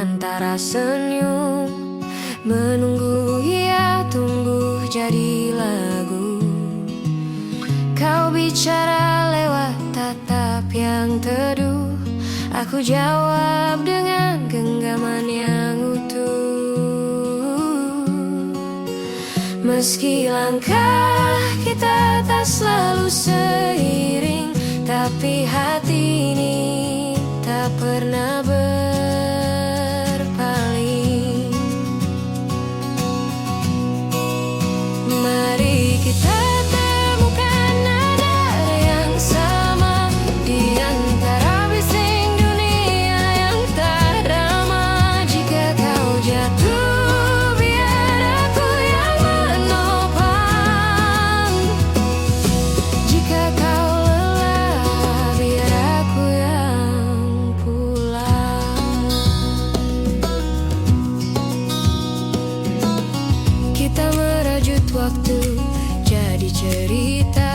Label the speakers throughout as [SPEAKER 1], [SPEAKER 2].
[SPEAKER 1] antara senyum, menunggu ia tumbuh jadi lagu. Kau bicara lewat tatap yang teduh, aku jawab dengan genggaman yang utuh. Meski langkah kita tak selalu seiring, tapi hati ini tak pernah berpaling. Mari kita temukan nada yang sama di antara bising dunia yang tak ramah. Jika kau jatuh, biar aku yang menopang. Jika kau lelah, biar aku yang pulang. Kita merajut waktu jadi cerita,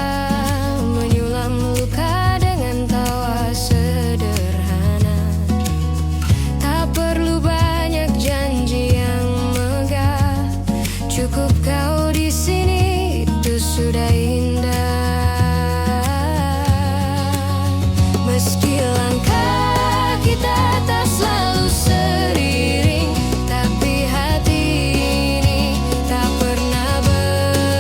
[SPEAKER 1] menyulam luka dengan tawa sederhana. Tak perlu banyak janji yang megah, cukup kau di sini, itu sudah indah. Meski langkah kita tak selalu seiring, tapi hati ini tak pernah berpaling.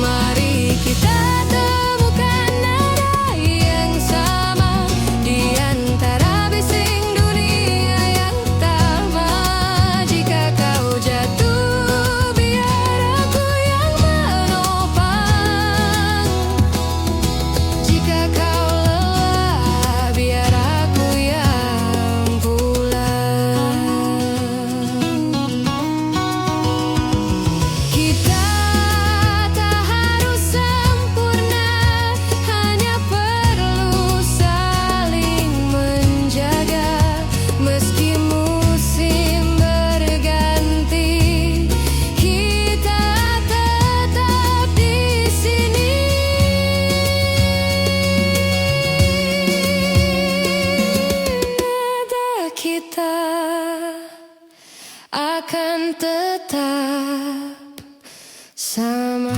[SPEAKER 1] Mari kita temukan nada yang sama di antara bising dunia yang tamat. Jika kau jatuh, biar aku yang menopang. Jika kau lelah, biar aku yang pulang. Kita tak harus sempurna, hanya perlu saling menjaga. Meski musim berganti, kita tetap di sini. Nada kita akan tetap sama.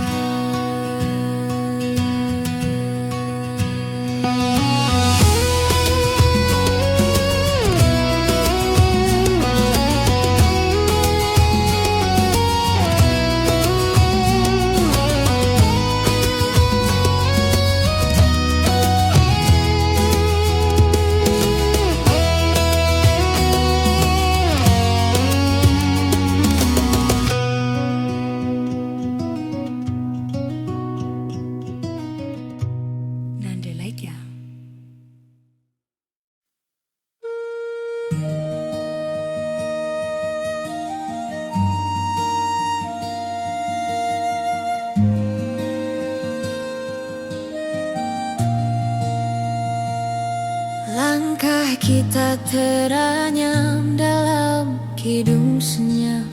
[SPEAKER 1] Nandelaitya. Langkah kita teranyam dalam kidung senyap.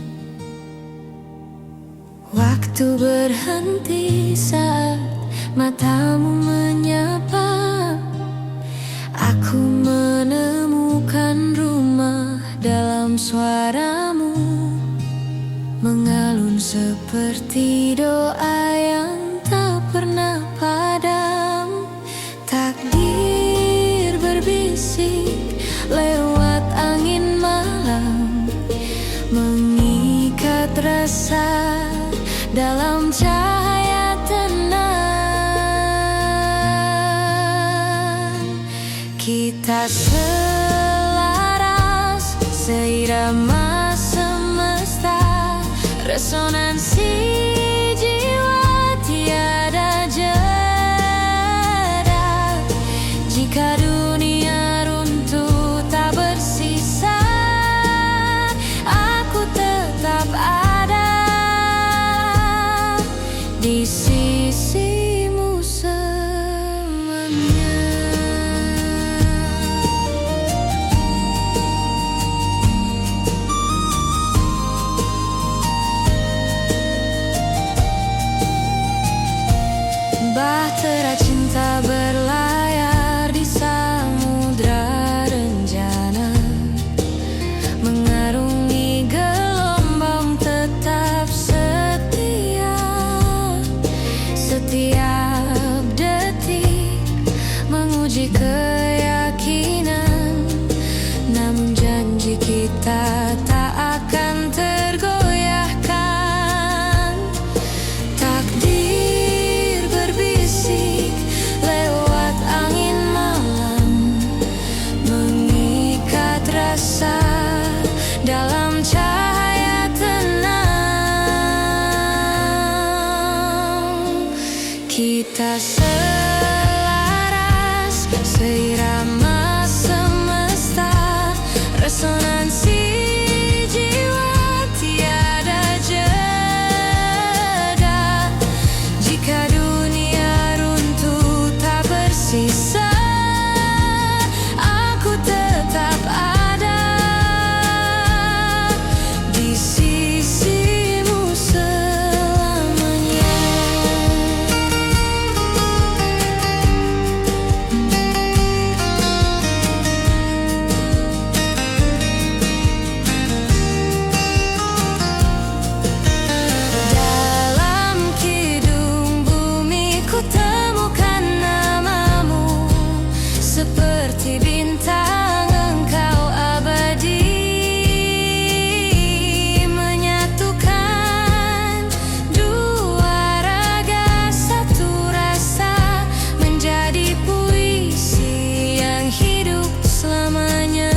[SPEAKER 1] Waktu berhenti saat matamu menyapa. Aku menemukan rumah dalam suaramu, mengalun seperti doa yang tak pernah padam. Takdir berbisik lewat angin malam, mengikat rasa dalam cahaya tenang. Kita selaras, seirama semesta, resonansi jiwa tiada jeda. Jika dunia runtuh tak bersisa, aku tetap ada di sisimu selamanya. namun janji kita tak akan tergoyahkan. Takdir berbisik lewat angin malam, mengikat rasa dalam cahaya tenang. Kita selaras seirama semesta, resonansi jiwa tiada jeda. Jika dunia runtuh tak bersisa, aku tetap ada di sisimu selamanya. Dalam kidung bumi ku temukan namamu, seperti bintang engkau abadi, menyatukan dua raga satu rasa, menjadi puisi yang hidup selamanya.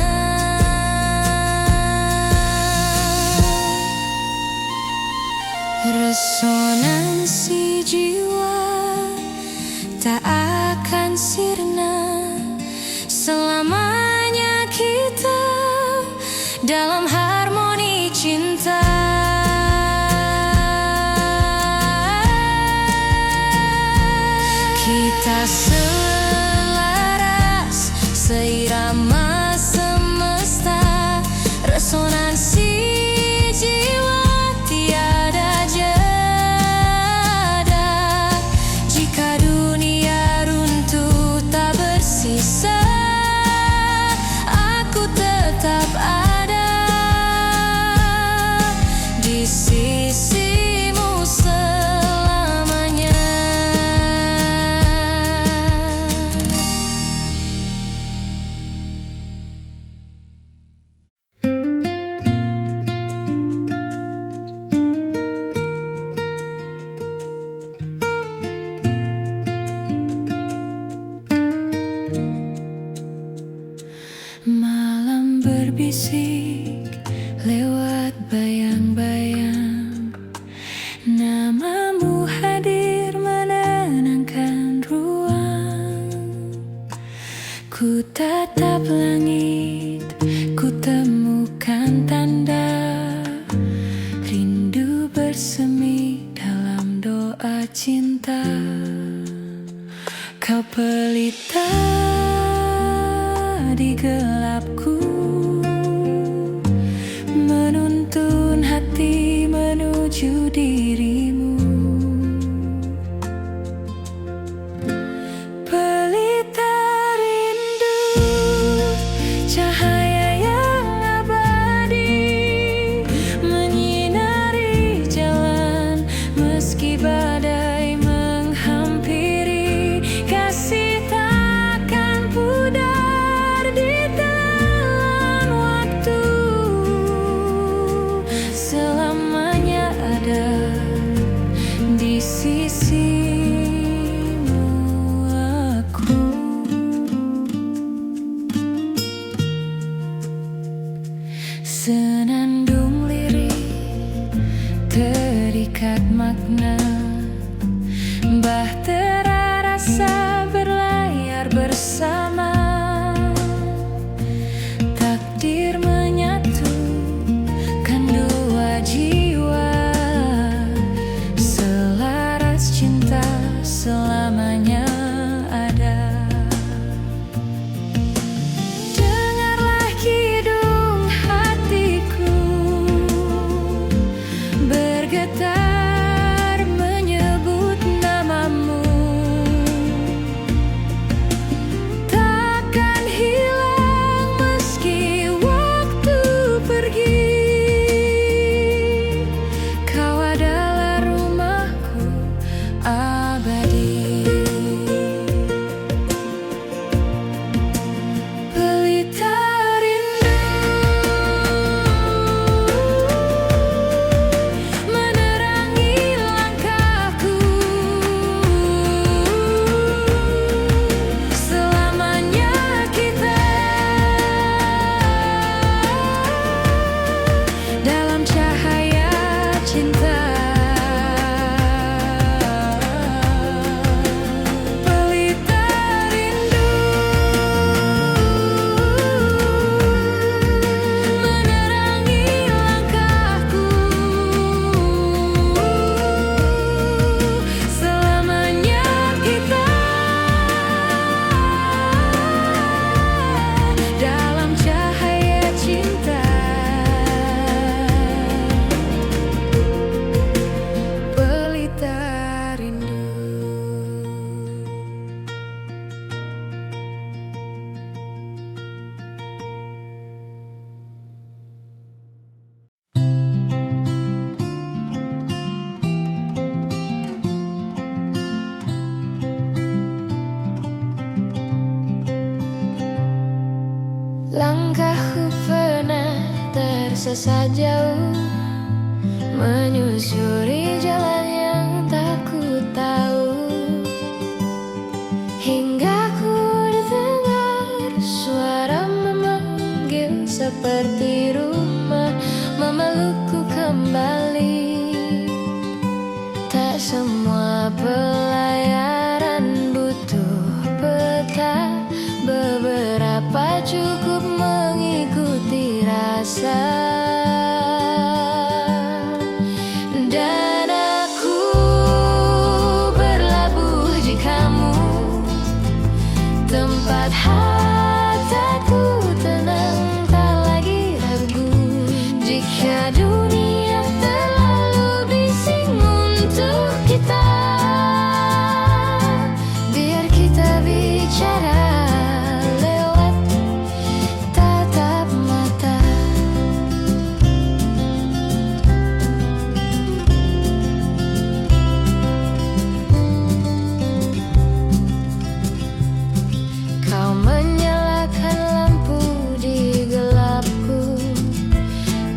[SPEAKER 1] Resonansi jiwa tak akan sirna, selamanya kita dalam harmoni cinta. Kita selaras seirama semesta, resonansi jiwa tiada jeda. Jika dunia runtuh tak bersisa, aku tetap ada di sisimu selamanya. Malam berbisik lewat bayang-bayang, namamu hadir menenangkan ruang. Ku tatap langit, ku temukan tanda rindu bersemi dalam doa cinta. Kau pelita di gelapku, menuntun hati menuju dirimu. Pelita rindu, cahaya yang abadi, menyinari jalan meski badai menghampiri. Kasih takkan pudar di telan waktu, selamanya ada di sisimu aku. Senandung lirik terikat makna, bahtera rasa berlayar bersama. Takdir menyatukan dua jiwa, selaras cinta selamanya ada. Dengarlah kidung hatiku bergetar menyebut namamu, tersesat jauh, menyusuri jalan yang tak ku tahu, hingga ku dengar suara memanggil seperti rumah, memelukku kembali. Tak semua pelayaran butuh peta, beberapa cukup mengikuti rasa. Dan aku berlabuh di kamu, tempat hatiku tenang, tak lagi ragu. Jika dunia terlalu bising untuk kita, biar kita bicara lewat tatap mata. Kau menyalakan lampu di gelapku,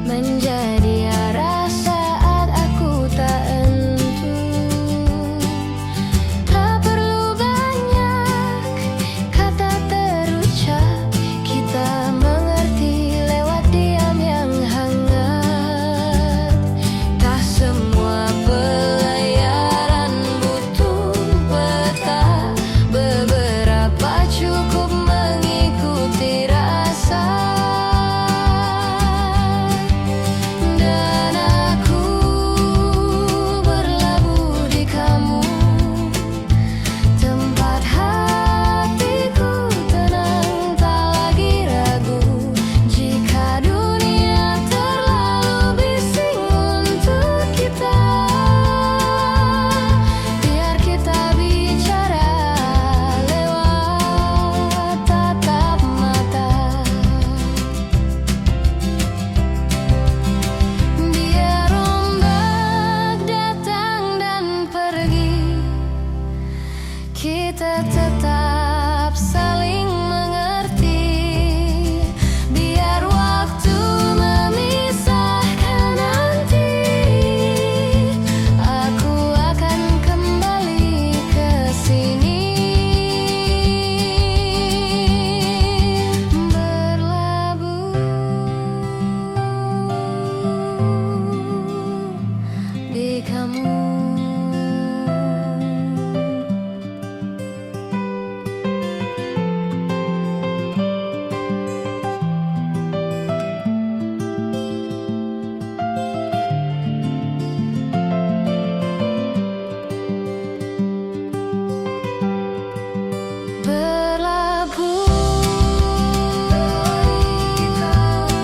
[SPEAKER 1] menjadi arah saat aku tak entu. Tak perlu banyak kata terucap, kita mengerti lewat diam yang hangat. Tak semua pelayaran butuh peta, beberapa cukup mengikuti rasa. Dan aku berlabuh di kamu, tempat hatiku tenang, tak lagi ragu. Jika dunia terlalu bising untuk kita, biar kita bicara lewat tatap mata. Biar ombak datang dan pergi, kita tetap saling mengerti. Biar waktu memisahkan nanti, aku akan kembali ke sini. Berlabuh di kamu. Berlabuh di kamu,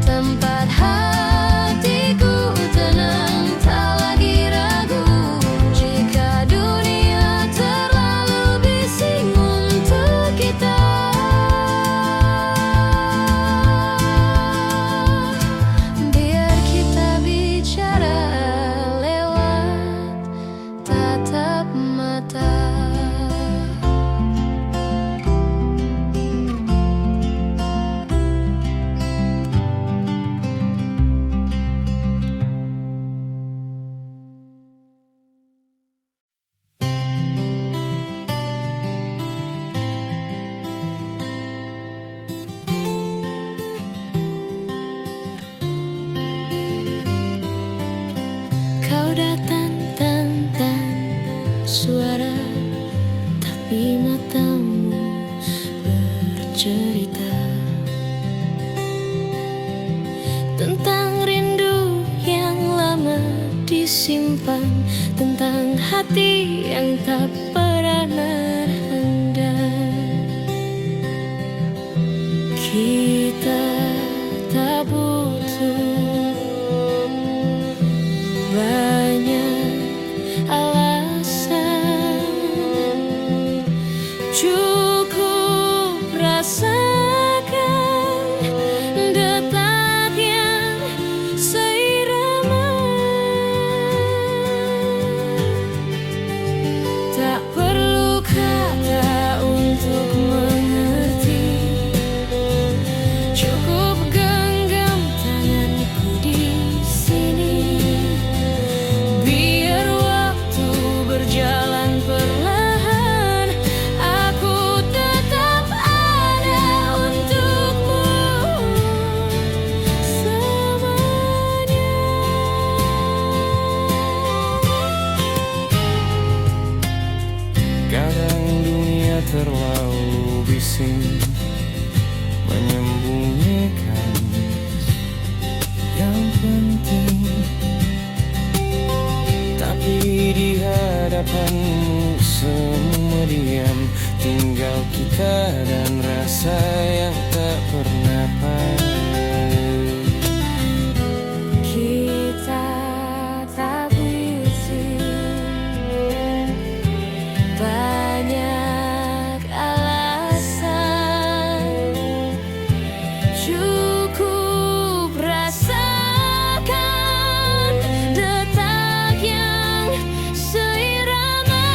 [SPEAKER 1] tempat hatiku tenang, tak lagi ragu. Jika dunia terlalu bising untuk kita, biar kita bicara lewat tatap mata. Kau datang tanpa suara, tapi matamu bercerita tentang rindu yang lama disimpan, tentang hati yang tak pernah handal. Kita tak butuh banyak alasan, cukup rasakan detak yang seirama. Tak perlu kata untuk mengerti, Cukup rasakan detak yang seirama.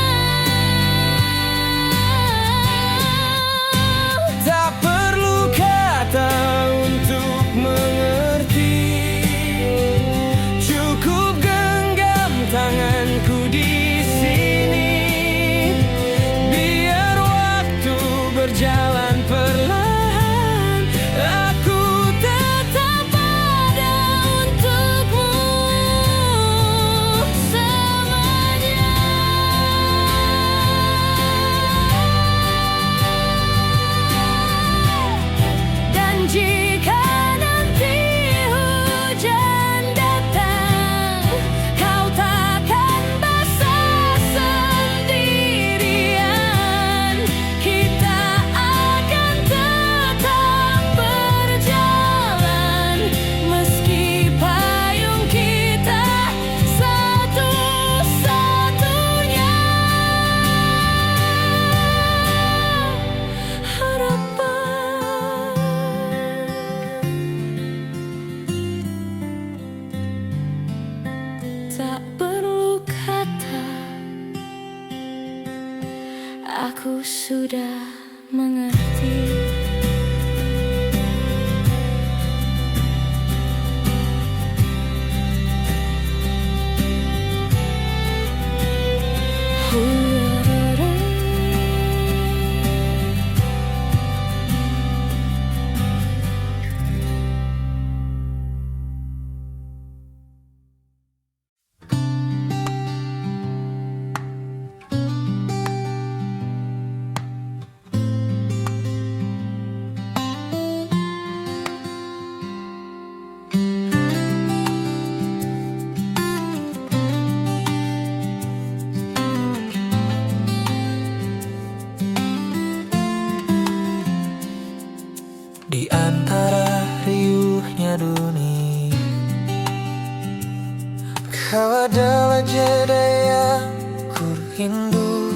[SPEAKER 2] Tak perlu kata untuk mengerti, cukup genggam tanganku di sini. Biar waktu berjalan perlahan, aku
[SPEAKER 1] Tetap ada untukmu selamanya. Dan jika nanti hujan datang, kau takkan basah sendirian. Kita akan tetap berjalan, meski payung kita satu-satunya harapan. Tak perlu kata, aku sudah mengerti.
[SPEAKER 2] di antara riuhnya dunia, kau adalah jeda yang ku rindu.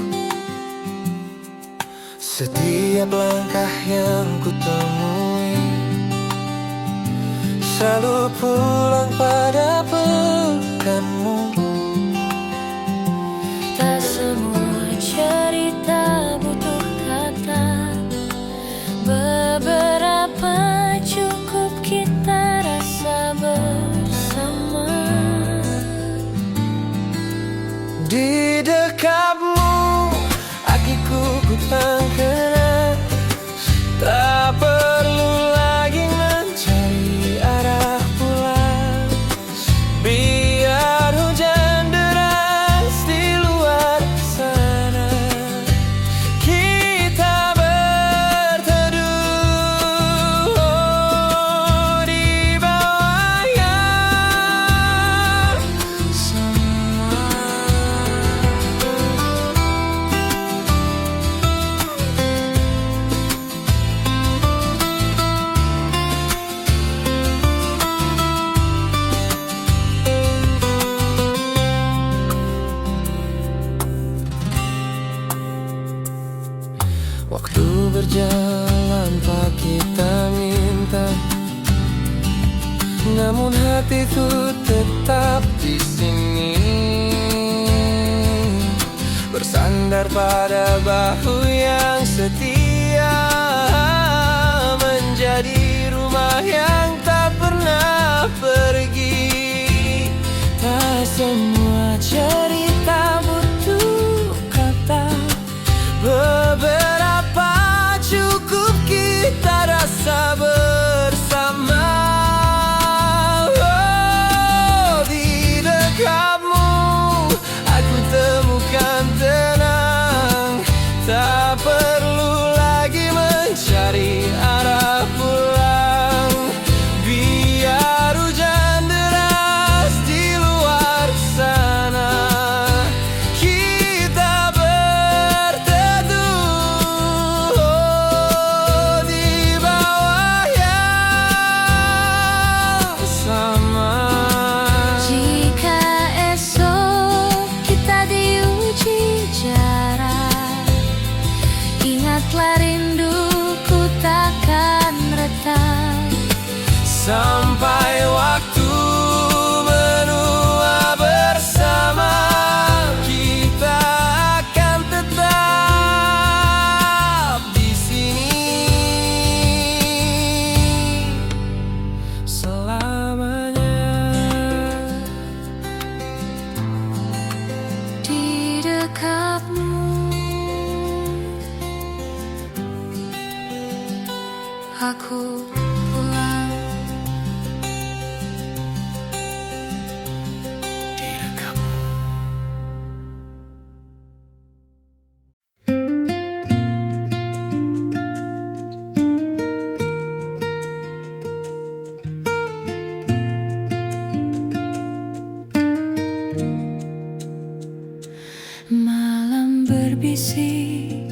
[SPEAKER 2] Setiap langkah yang ku temui selalu pulang pada peganmu.
[SPEAKER 1] Tak semua cerita butuh kata, beberapa cukup kita rasa bersama.
[SPEAKER 2] Di dekatmu hatiku ku tak kenal, tak perlu lagi mencari arah pulang. Biar hujan deras di luar sana, kita berteduh di bawah yang sama. Waktu berjalan pak kita minta, namun hatiku tetap di sini, bersandar pada bahu yang setia, menjadi rumah yang tak pernah pergi. Tak semua cerita butuh kata, beberapa cukup kita rasa bersama. Oh, di dekatmu aku temukan tenang, tak perlu lagi mencari arah pulang. Biar hujan deras di luar sana, kita berteduh sampai waktu menua bersama. Kita akan tetap di sini selamanya.
[SPEAKER 1] Di dekatmu aku pulang.
[SPEAKER 2] Di dekatmu.
[SPEAKER 1] Malam berbisik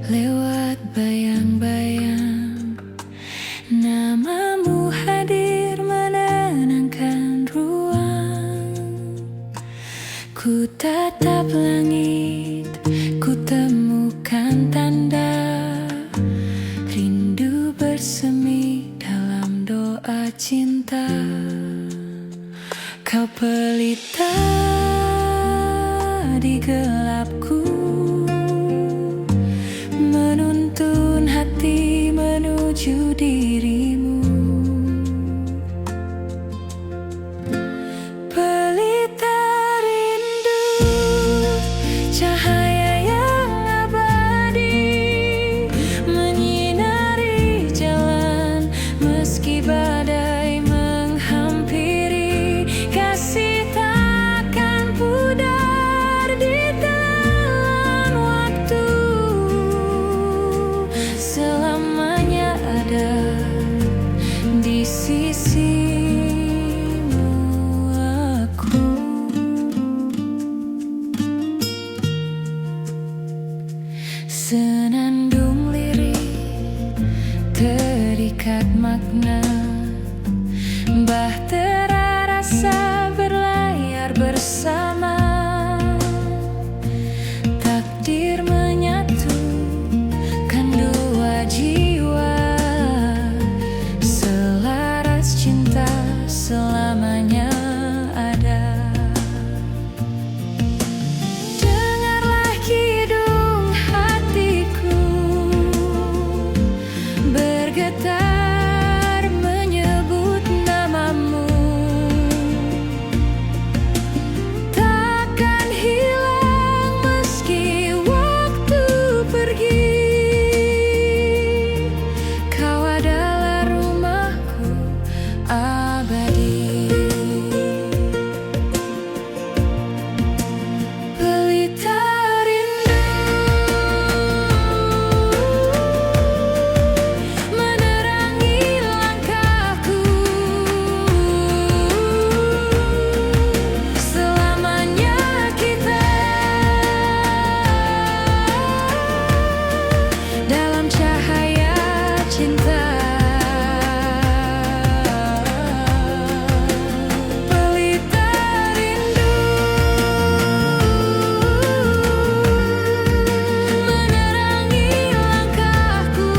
[SPEAKER 1] lewat bayang-bayang, namamu hadir menenangkan ruang. Ku tatap langit, ku temukan tanda rindu bersemi dalam doa cinta. Kau pelita di gelapku, menuntun hati menuju dirimu. Pelita rindu, cahaya yang abadi, menyinari jalan meski badai menghampiri. Kasih takkan pudar di telan waktu, selamanya ada di sisimu aku. Senandung lirik terikat makna, bahtera rasa berlayar bersama. Takdir menyatukan dua jiwa, selaras cinta selamanya ada. Dengarlah kidung hatiku bergetar menyebut namamu. Takkan hilang meski waktu pergi, kau adalah rumahku abadi. Pelita rindu menerangi langkahku, selamanya kita dalam cahaya cinta. Pelita rindu menerangi langkahku,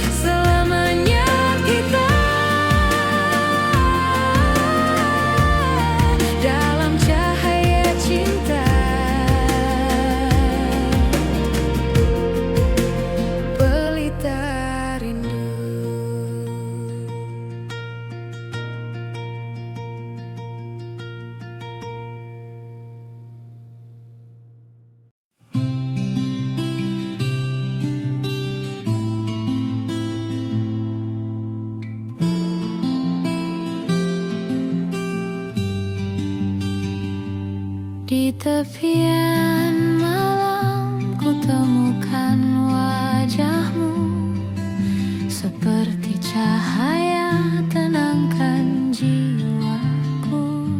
[SPEAKER 1] selamanya kita dalam cahaya cinta. Pelita rindu. Di tepian malam ku temukan wajahmu, seperti cahaya tenangkan jiwaku.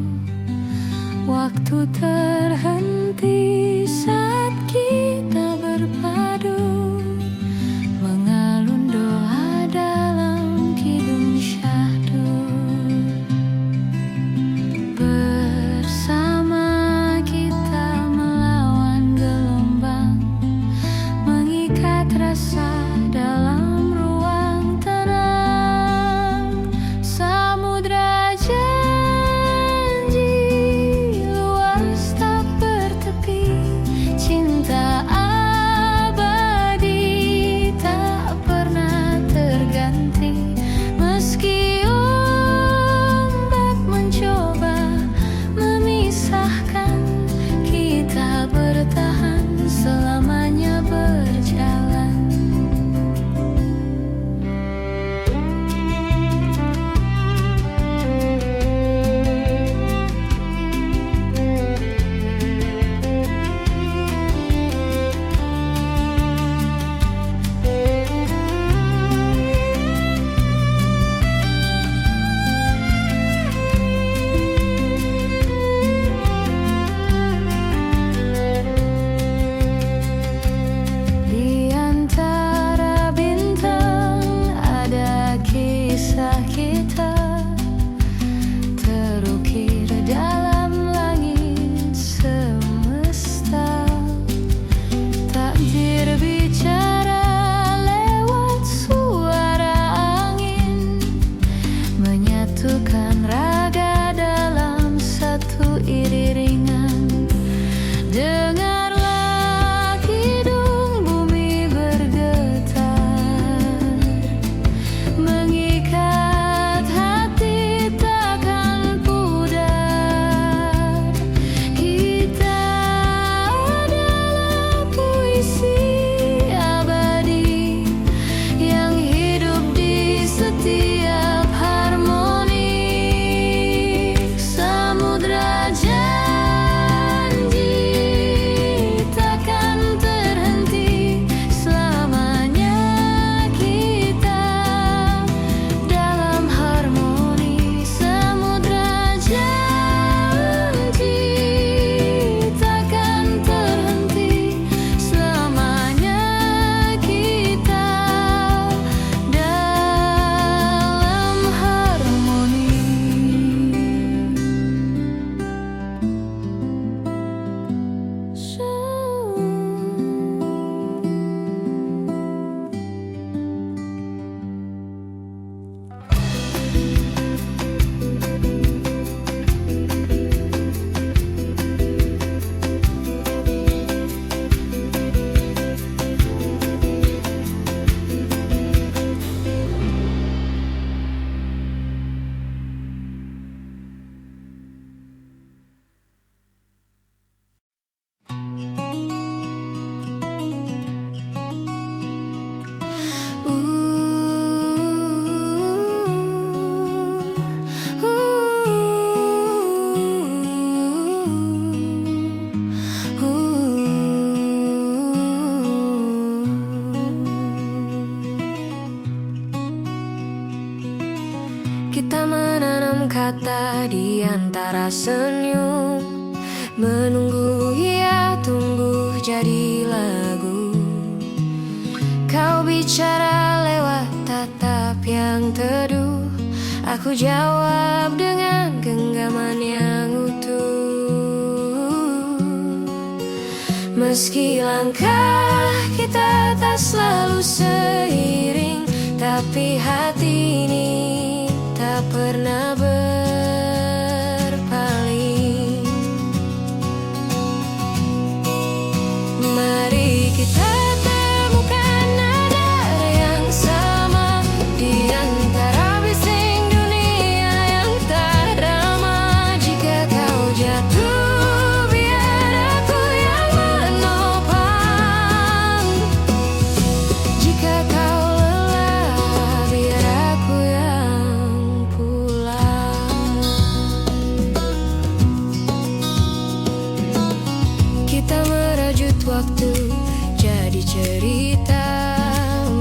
[SPEAKER 1] Waktu terhenti saat kita berpadu, mengalun doa dalam kidung syahdu. Bersama kita melawan kata di antara senyum, menunggu ia tumbuh jadi lagu. Kau bicara lewat tatap yang teduh, aku jawab dengan genggaman yang utuh. Meski langkah kita tak selalu seiring, tapi hati ini tak pernah berpaling. Mari kita temukan nada yang sama di antara bising dunia yang tak ramah. Jika kau jatuh, biar aku yang menopang. Jika kau lelah, biar aku yang pulang. Kita merajut waktu jadi cerita,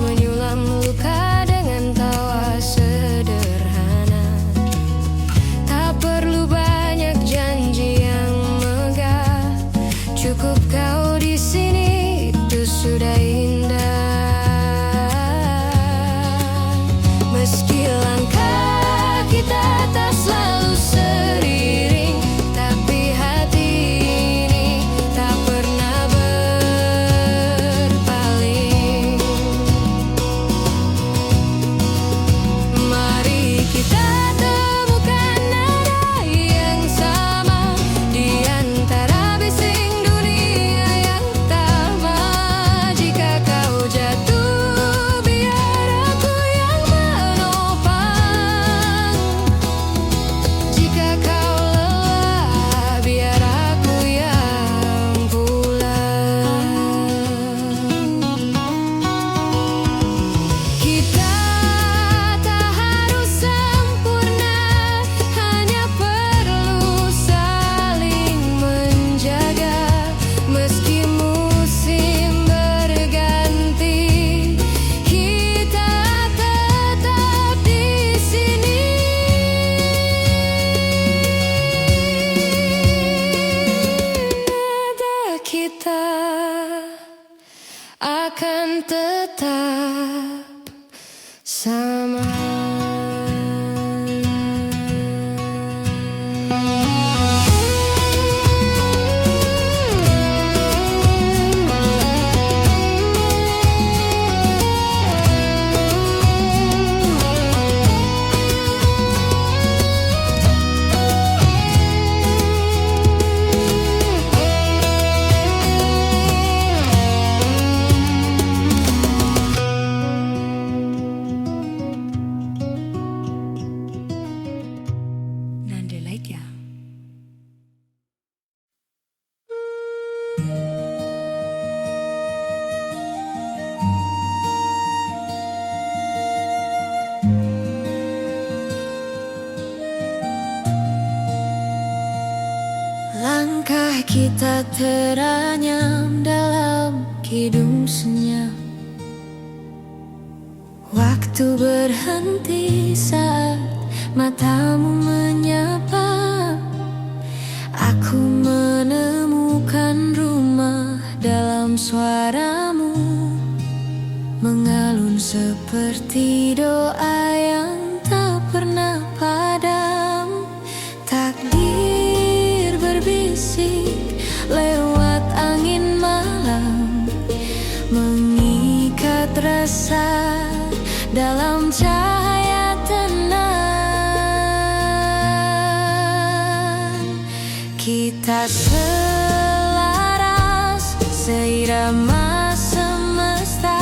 [SPEAKER 1] menyulam luka dengan tawa sederhana. Tak perlu banyak janji yang megah, cukup kau di sini, itu sudah indah. Meski langkah kita tak selalu seiring, tapi hati ini tak pernah berpaling. Mari kita temukan nada yang sama di antara bising dunia yang tamat. Jika kau jatuh, biar aku yang menopang. Jika kau lelah, biar aku yang pulang. Kita tak harus sempurna, hanya perlu saling menjaga. Meski musim berganti, kita tetap di sini. Nada kita akan tetap sama. Nanda Laika. Langkah kita teranyam dalam kidung senyap. Waktu berhenti saat matamu menyapa. Aku menemukan rumah dalam suaramu, mengalun seperti doa yang tak pernah padam. Takdir berbisik lewat angin malam, mengikat rasa dalam cahaya tenang. Kita selaras, seirama semesta,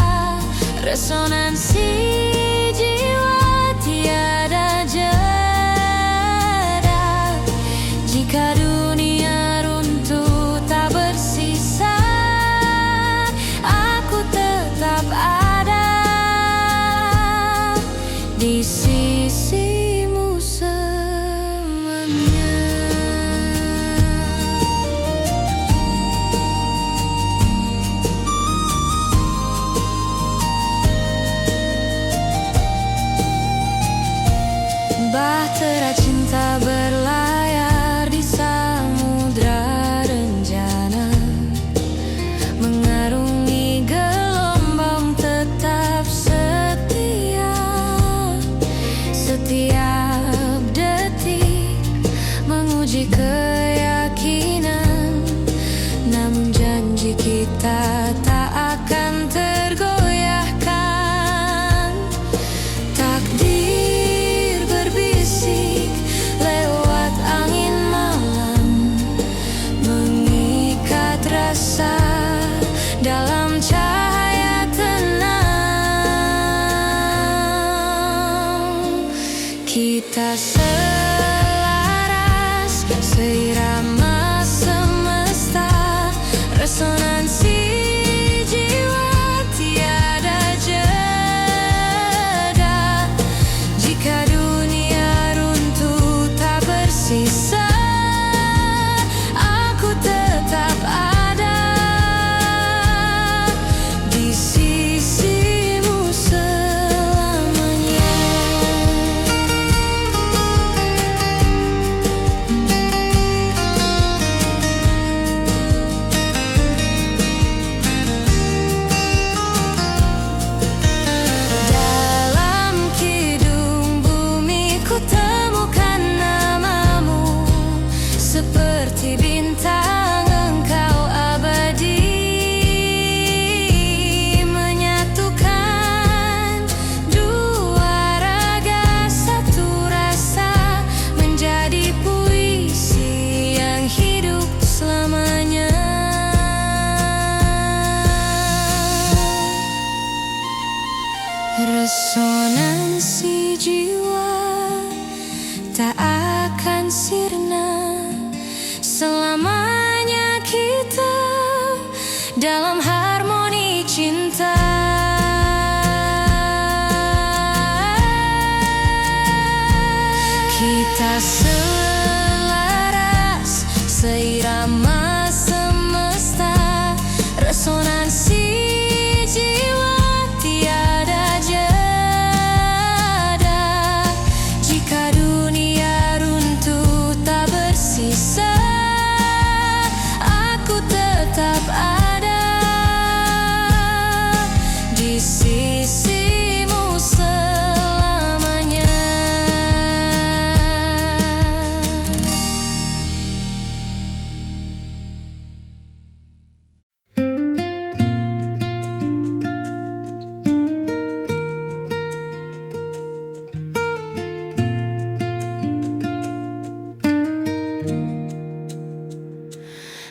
[SPEAKER 1] resonansi jiwa tiada jeda. Jika dunia runtuh tak bersisa, aku tetap ada di sisimu selamanya. Bahtera cinta Kita selaras, seirama semesta, resonansi jiwa tiada jeda. Jika dunia runtuh tak bersisa, aku tetap ada di sisimu selamanya. Dalam kidung bumi ku temukan namamu, seperti bintang engkau abadi, menyatukan dua raga satu rasa, menjadi puisi yang hidup selamanya. Resonansi jiwa tak akan sirna, selamanya kita dalam harmoni cinta. Kita selaras, seirama semesta, resonansi jiwa tiada jeda. Jika dunia runtuh tak bersisa, aku tetap ada di sisimu selamanya.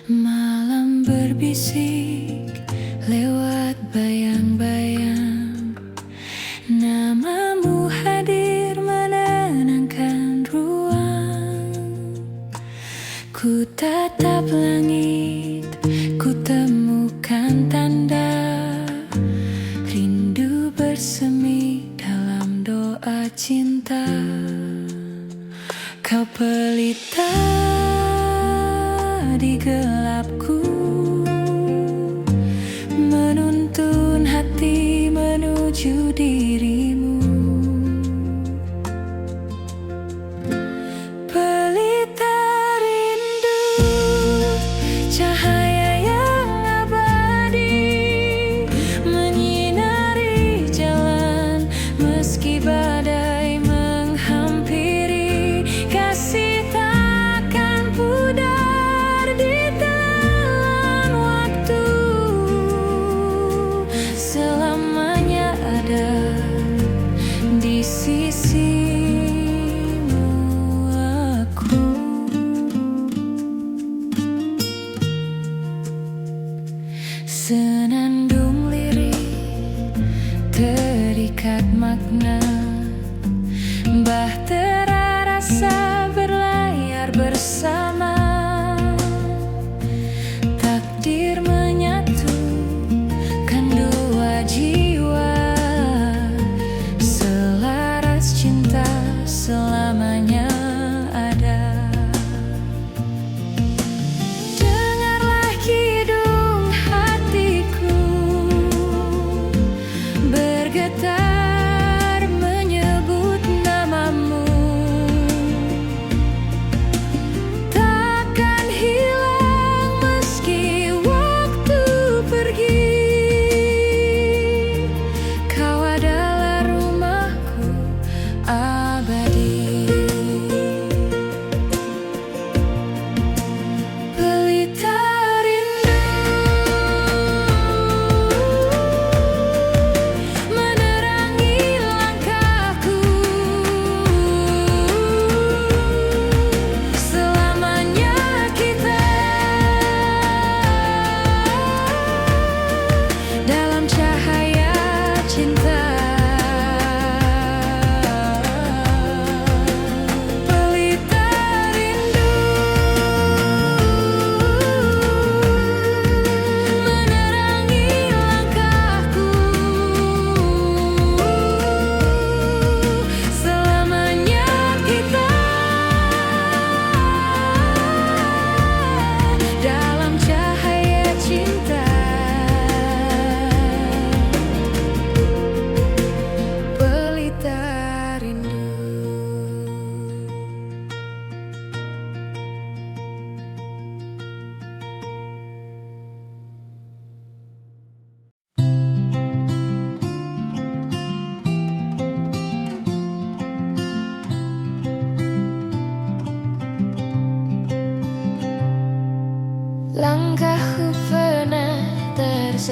[SPEAKER 1] Malam berbisik lewat bayang-bayang, namamu hadir menenangkan ruang. Ku tatap langit, ku temukan tanda rindu bersemi dalam doa cinta. Kau pelita di gelapku, menuntun hati menuju dirimu. Pelita rindu, cahaya yang abadi, menyinari jalan meski badai menghampiri. Kasih takkan pudar di telan waktu, selamanya ada di sisimu aku. Senandung lirik terikat makna, bahtera rasa berlayar bersama. Takdir menyatukan dua jiwa, selaras cinta selamanya ada. Dengarlah kidung hatiku bergetar menyebut namamu. Takkan hilang meski waktu pergi, kau adalah rumahku abadi. Pelita rindu menerangi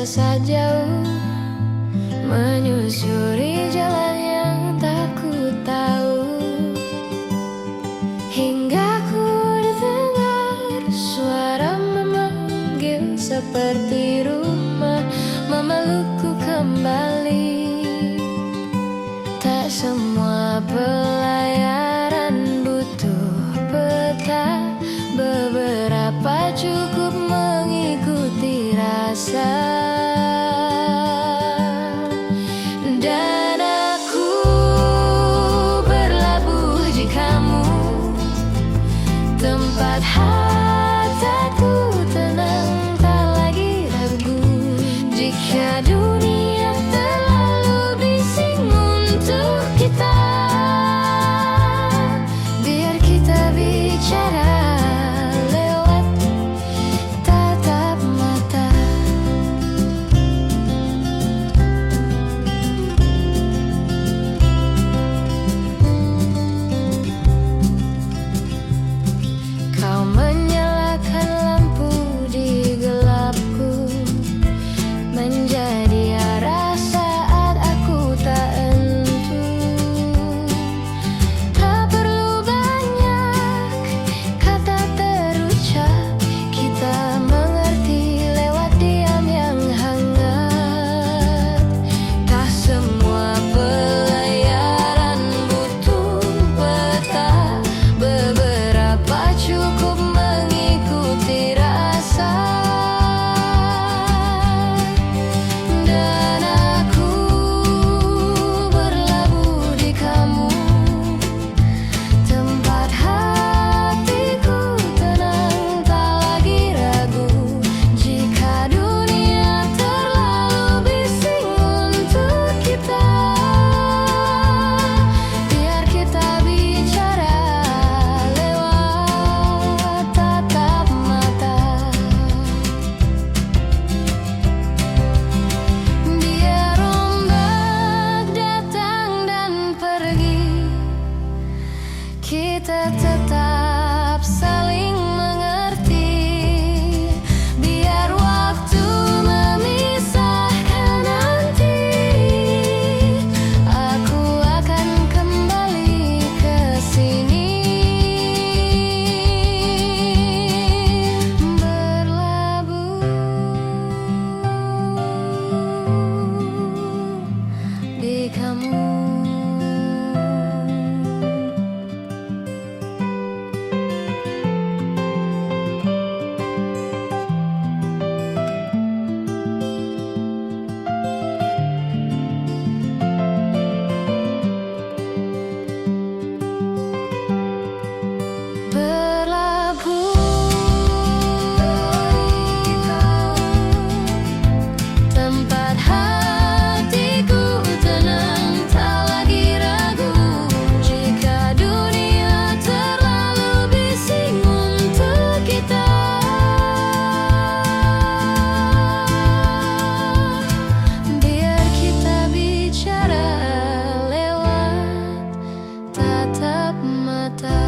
[SPEAKER 1] tersesat jauh, menyusuri jalan yang tak ku tahu, hingga ku dengar suara memanggil seperti rumah, memelukku kembali. Tak semua pelayaran butuh peta, beberapa cukup mengikuti rasa. Dan aku berlabuh di kamu, tempat hatiku tenang, tak lagi ragu. Jika dunia terlalu bising untuk kita, biar kita bicara lewat tatap mata. Kau menyalakan lampu di gelapku, menjadi arah saat aku tak entu. Tak perlu banyak kata terucap, kita mengerti lewat diam yang hangat. Tak semua pelayaran butuh peta, beberapa cukup mengikuti rasa. Dan aku berlabuh di kamu, tempat hatiku tenang, tak lagi ragu. Jika dunia terlalu bising untuk kita, biar kita bicara lewat tatap mata. Biar ombak datang dan pergi, kita tetap saling mengerti. Biar waktu memisahkan nanti, aku akan kembali ke sini. Berlabuh di kamu. Tempat hatiku tenang, tak lagi ragu. Jika dunia terlalu bising untuk kita, biar kita bicara lewat tatap mata.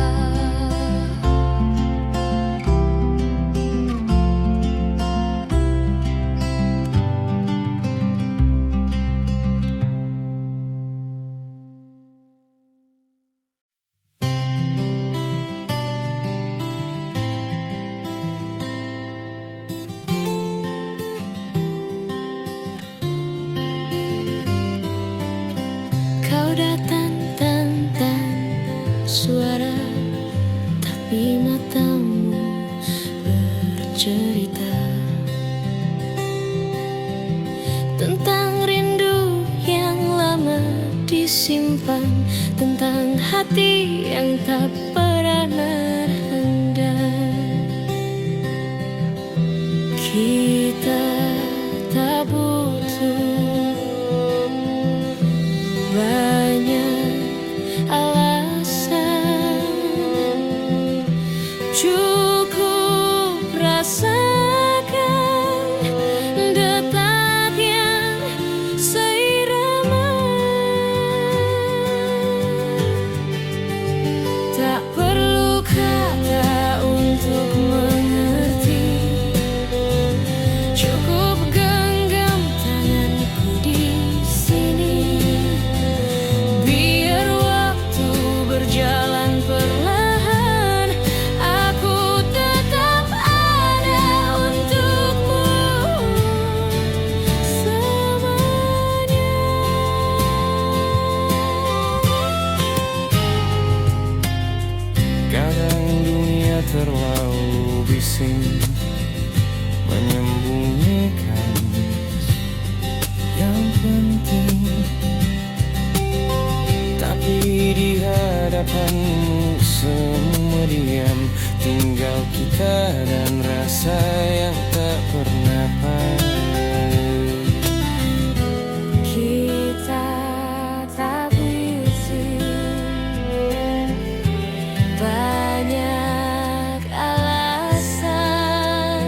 [SPEAKER 1] Kau datang tanpa suara, tapi matamu bercerita tentang rindu yang lama disimpan, tentang hati yang tak pernah renggang. Kita tak butuh banyak alasan, cukup rasakan detak yang seirama. Tak perlu
[SPEAKER 2] pusing menyembunyikan yang penting, tapi di hadapanmu semua diam, tinggal kita dan rasa yang tak pernah pasti.
[SPEAKER 1] Kita tak berisi banyak alasan,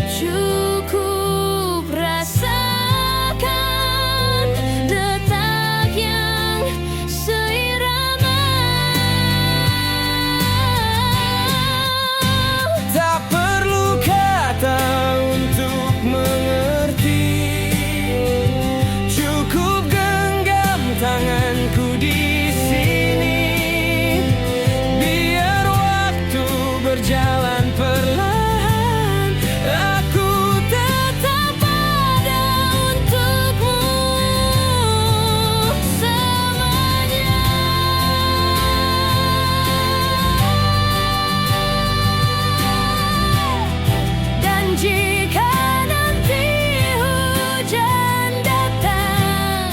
[SPEAKER 1] cukup rasakan detak yang seirama.
[SPEAKER 2] Tak perlu kata untuk mengerti, cukup genggam tanganku di sini. Biar waktu berjalan perlahan, aku
[SPEAKER 1] Tetap ada untukmu selamanya. Dan jika nanti hujan datang,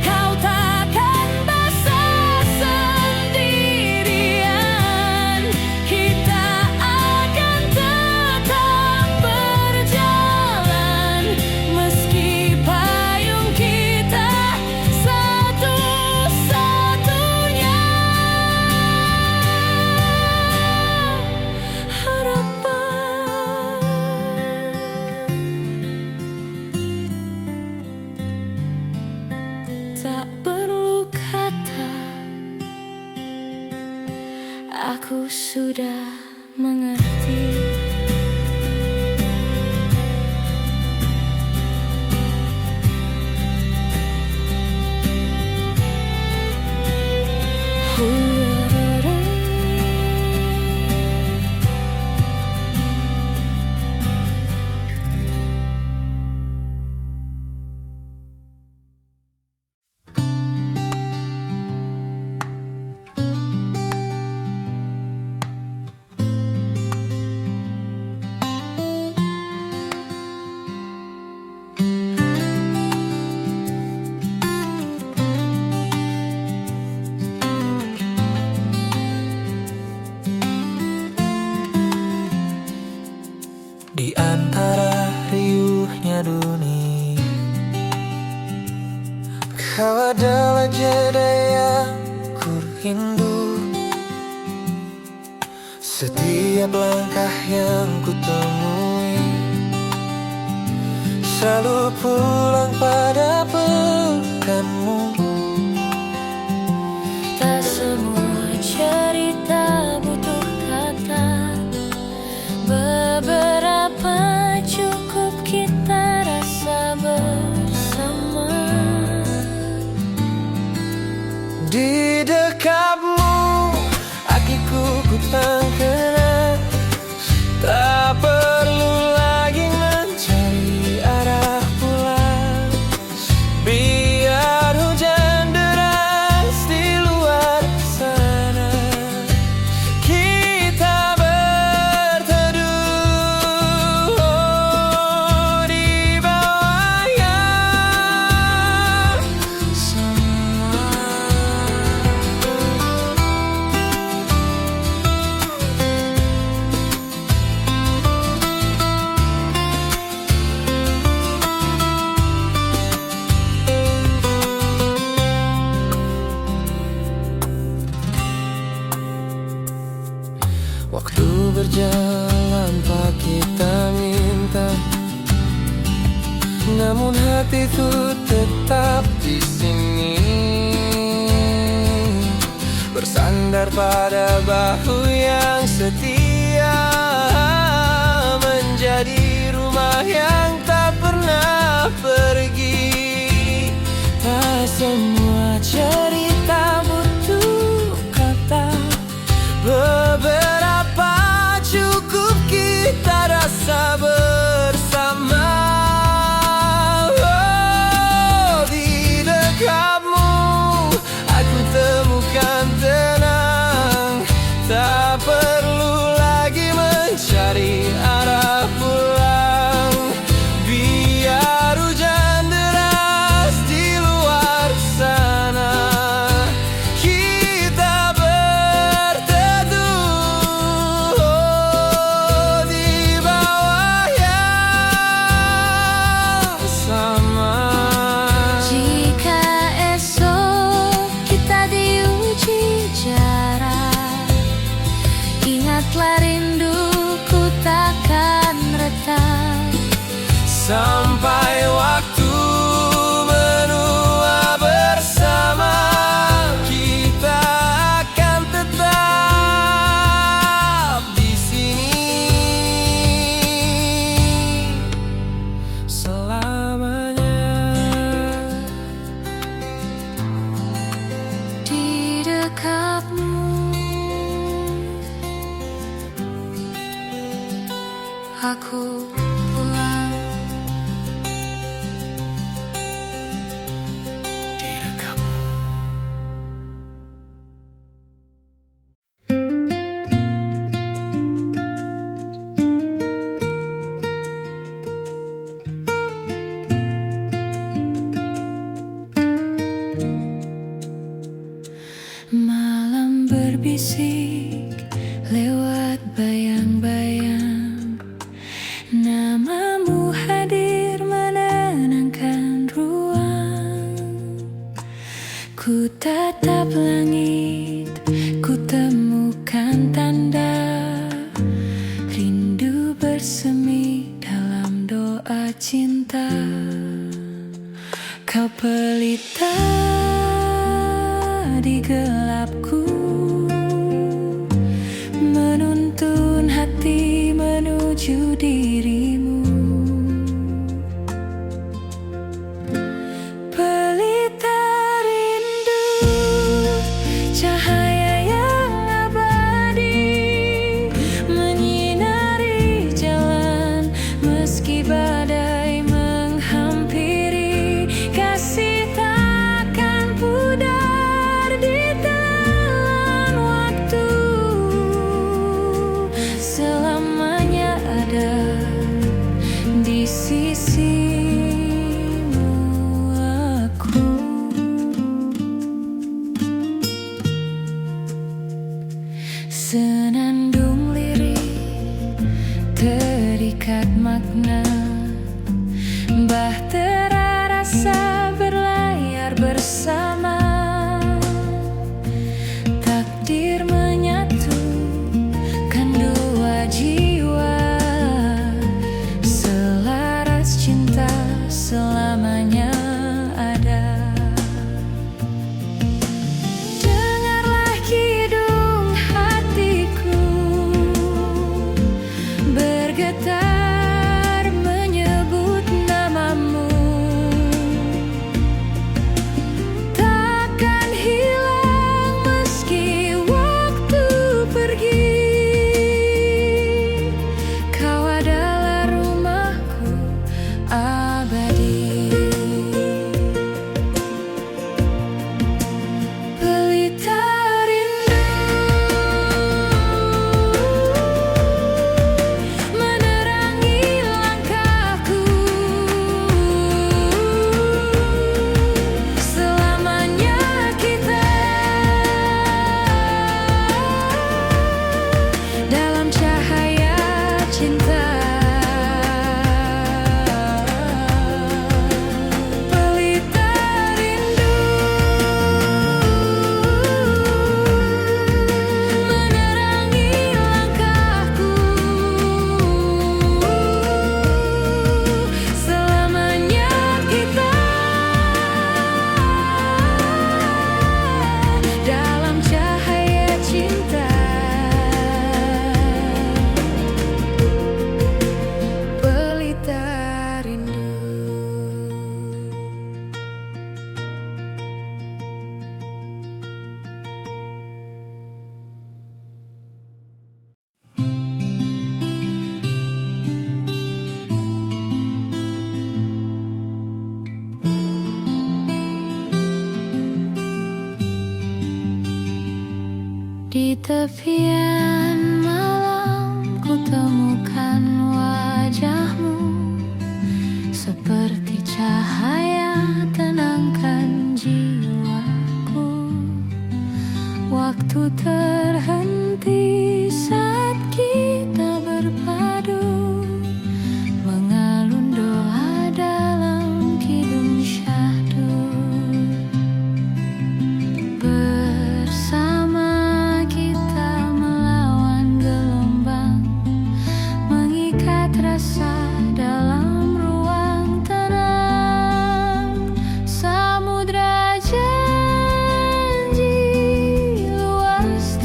[SPEAKER 1] kau takkan basah sendirian. Kita akan tetap berjalan, meski payung kita satu-satunya harapan. Tak perlu kata, aku sudah mengerti.
[SPEAKER 2] di antara riuhnya dunia, kau adalah jeda yang ku rindu. Setiap langkah yang ku temui selalu pulang pada pelukanmu.
[SPEAKER 1] Tak semua cerita butuh kata, beberapa cukup kita rasa bersama.
[SPEAKER 2] Di dekatmu hatiku ku tenggelam, tak perlu lagi mencari arah pulang. Biar hujan deras di luar sana, kita berteduh di bawah yang sama. Waktu berjalan pak kita minta, namun hatiku tetap di sini, bersandar pada bahu yang setia, menjadi rumah yang tak pernah pergi. Tak semua cerita butuh kata, beberapa cukup kita rasa bersama. Oh, di dekatmu aku temukan tenang, tak perlu lagi mencari
[SPEAKER 1] aku pulang.
[SPEAKER 2] Direkam.
[SPEAKER 1] Malam berbisik lewat bayang-bayang, namamu hadir menenangkan ruang. Ku tatap langit, ku temukan tanda rindu bersemi dalam doa cinta. Kau pelita di gelapku, menuntun hati menuju dirimu. Pelita rindu, cahaya yang abadi, menyinari jalan meski badai menghampiri. Kasih takkan pudar di telan waktu, selamanya ada di sisimu aku. Senandung lirik terikat makna, bahtera rasa berlayar bersama. Takdir menyatukan dua jiwa, selaras cinta selamanya ada. Dengarlah kidung hatiku bergetar menyebut namamu. Takkan hilang meski waktu pergi, kau adalah rumahku abadi. Pelita rindu menerangi langkahku, selamanya kita dalam cahaya cinta. Pelita rindu menerangi langkahku, selamanya kita dalam cahaya cinta. Pelita rindu. Di tepian malam ku temukan wajahmu, seperti cahaya tenangkan jiwaku. Waktu terhenti saat kita berpadu, mengalun doa dalam kidung syahdu. Bersama kita melawan gelombang, mengikat rasa dalam ruang tenang. Samudra janji luas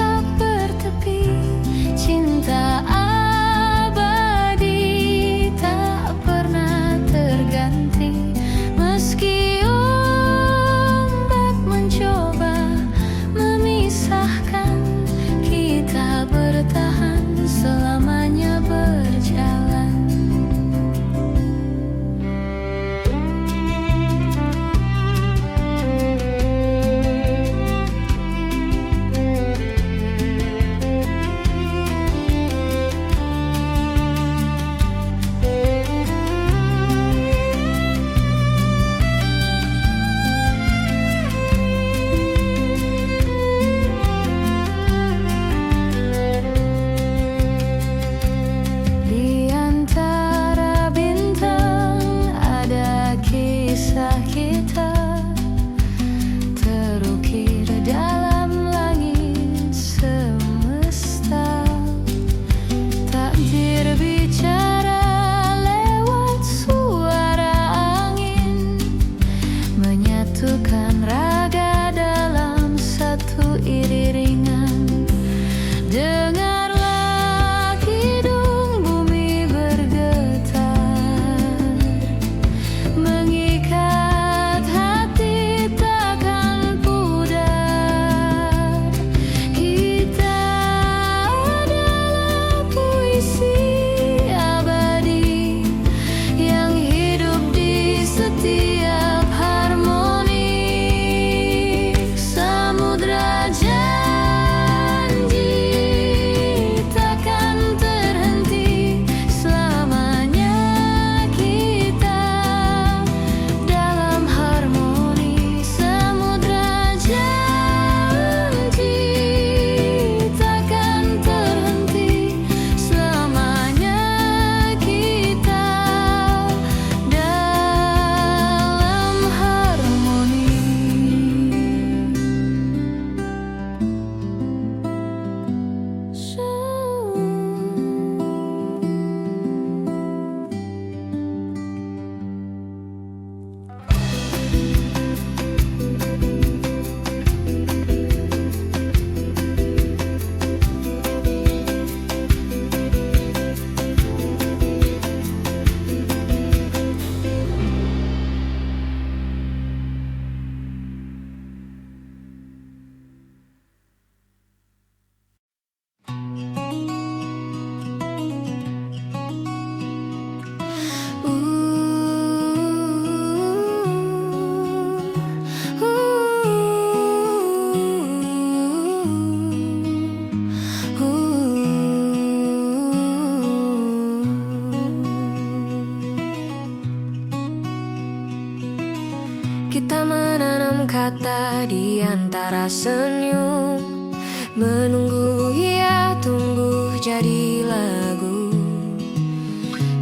[SPEAKER 1] mata di antara senyum, menunggu ia tumbuh jadi lagu.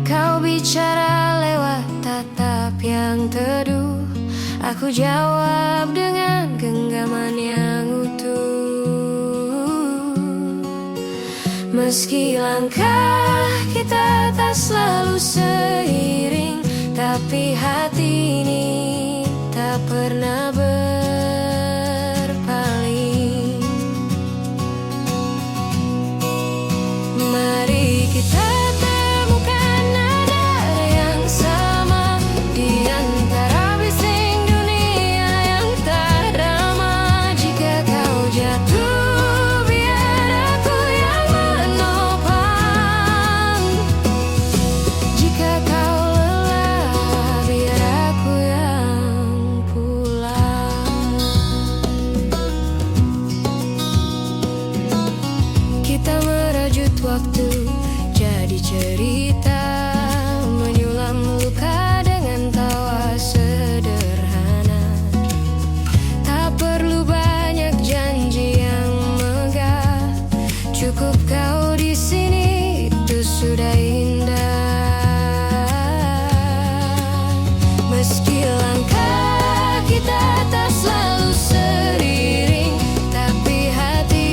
[SPEAKER 1] Kau bicara lewat tatap yang teduh, aku jawab dengan genggaman yang utuh. Meski langkah kita tak selalu seiring, tapi hati ini tak pernah berpaling. Mari kita temukan nada yang sama di antara bising dunia yang tak ramah. Jika kau jatuh, biar aku yang menopang. Jika kau lelah, biar aku yang pulang. Kita merajut waktu jadi cerita, menyulam luka dengan tawa sederhana. Tak perlu banyak janji yang megah, cukup kau di sini, itu sudah indah. Meski langkah kita tak selalu seiring, tapi hati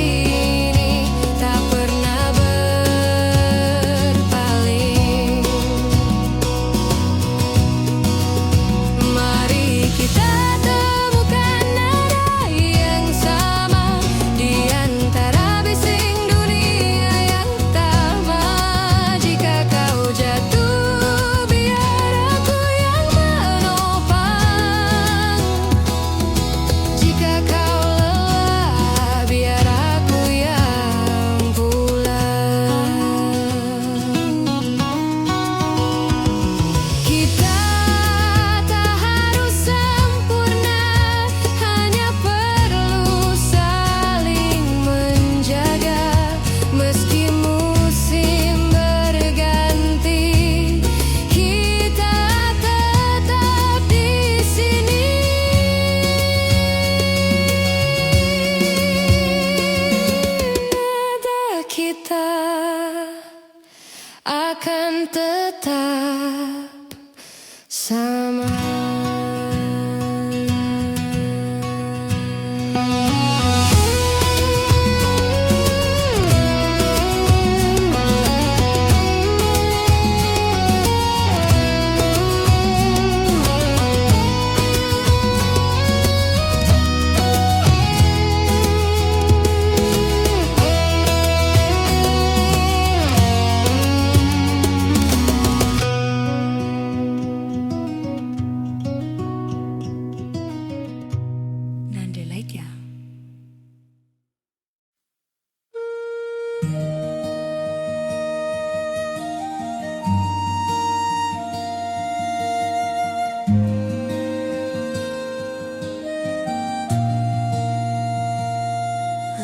[SPEAKER 1] ini tak pernah berpaling. Mari kita temukan nada yang sama di antara bising dunia yang tamat. Jika kau jatuh, biar aku yang menopang. Jika kau lelah, biar aku yang pulang. Kita tak harus sempurna, hanya perlu saling menjaga. Meski musim berganti, kita tetap di sini. Nada kita akan tetap sama. Nandelaitya.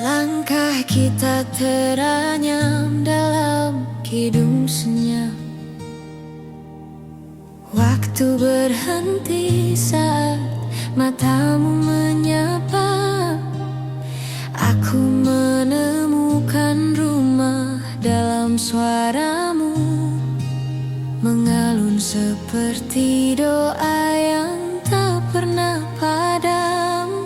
[SPEAKER 1] Langkah kita teranyam dalam kidung senyap. Waktu berhenti saat matamu menyapa. Aku menemukan rumah dalam suaramu, mengalun seperti doa yang tak pernah padam.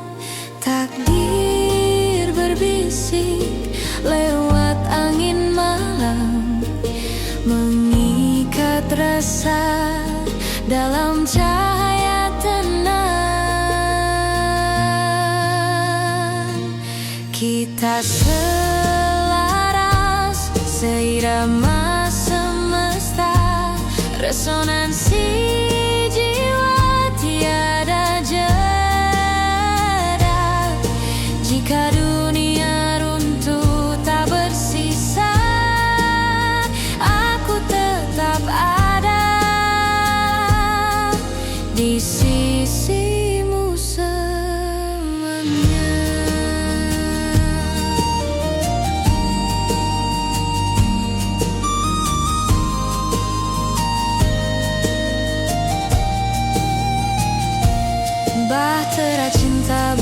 [SPEAKER 1] Takdir berbisik lewat angin malam, mengikat rasa dalam cahaya tenang. Kita selaras, seirama semesta, resonansi jiwa tiada jeda. Jika dunia runtuh tak bersisa, aku tetap ada di sisimu selamanya. Bahtera cinta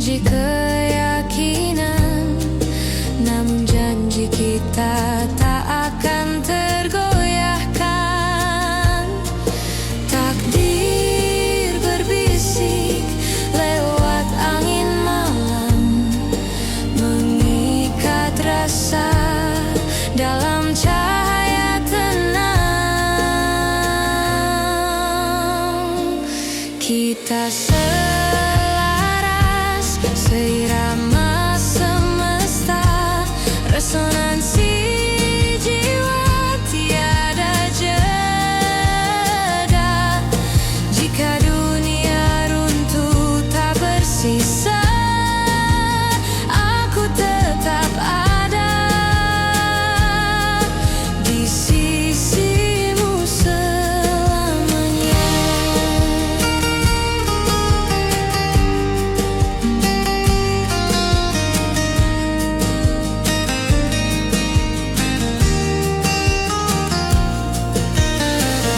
[SPEAKER 1] menguji keyakinan, namun janji kita tak akan tergoyahkan. Takdir berbisik lewat angin malam, mengikat rasa dalam cahaya tenang. Kita selaras seirama semesta, resonansi jiwa tiada jeda. Jika dunia runtuh tak bersisa, aku tetap ada di sisimu selamanya.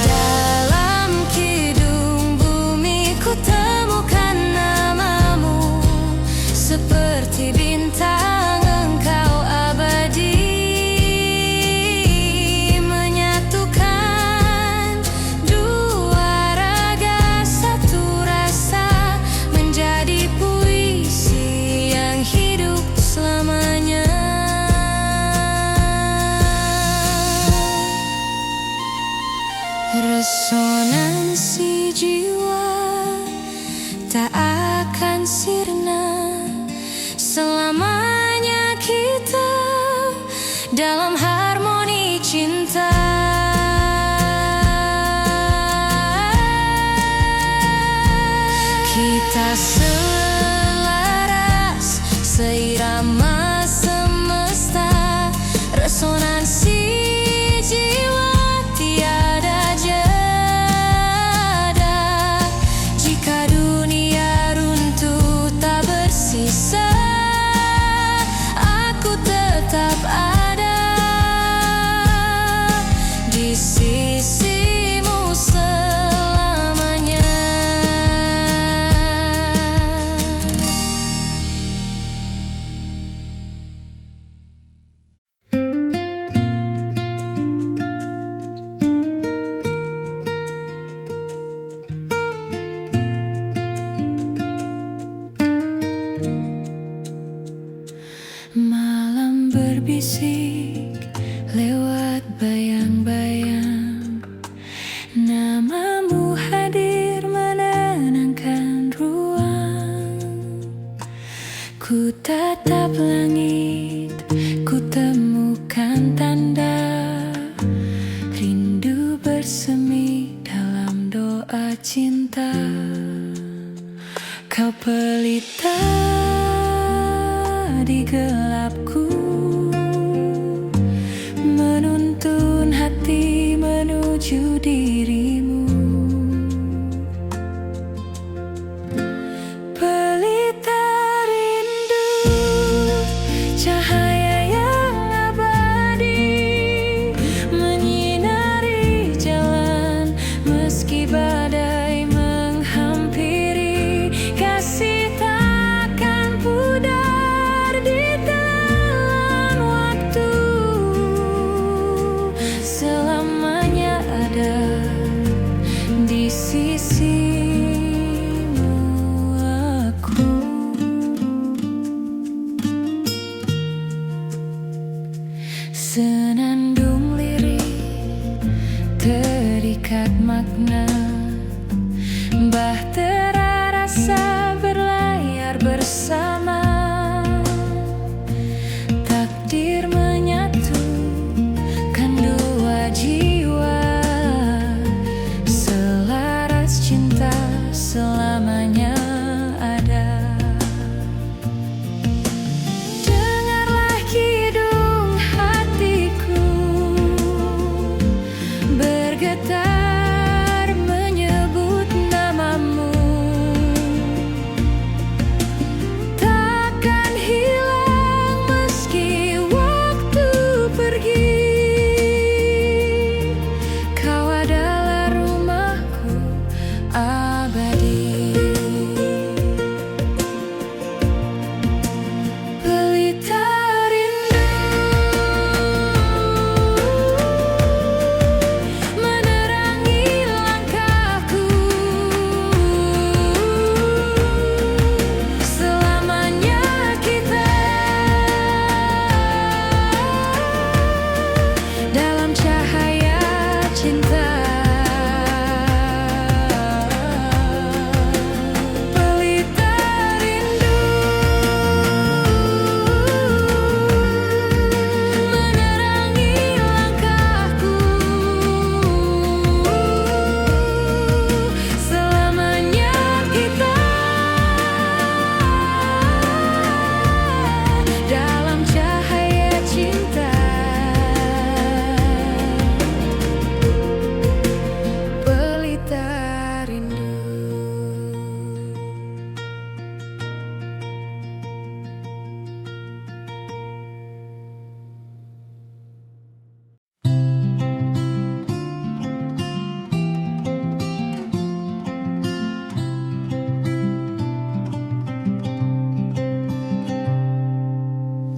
[SPEAKER 1] Dalam kidung bumi ku temukan namamu, seperti bintang engkau abadi, menyatukan dua raga satu rasa, menjadi puisi yang hidup selamanya. Resonansi jiwa tak akan sirna, selamanya kita dalam harmoni cinta. Kita selaras seirama semesta, resonansi jiwa tiada jeda. Jika dunia runtuh tak bersisa, aku tetap ada di sisimu selamanya. Malam berbisik lewat bayang-bayang, namamu hadir menenangkan ruang. Ku tatap langit, ku temukan tanda rindu bersemi dalam doa cinta. Kau pelita di gelapku, menuntun hati menuju dirimu. Pelita rindu, cahaya yang abadi, menyinari jalan meski badai menghampiri. Kasih takkan pudar di telan waktu, selamanya ada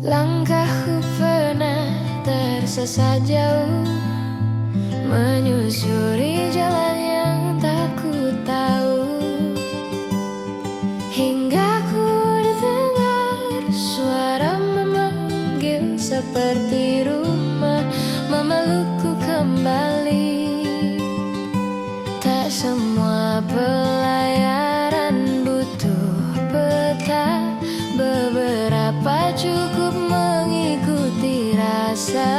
[SPEAKER 1] Langkahku pernah tersesat jauh, menyusuri jalan yang tak ku tahu, hingga ku dengar suara memanggil seperti rumah, memelukku kembali. Tak semua pelayaran butuh peta, beberapa cukup mengikuti rasa.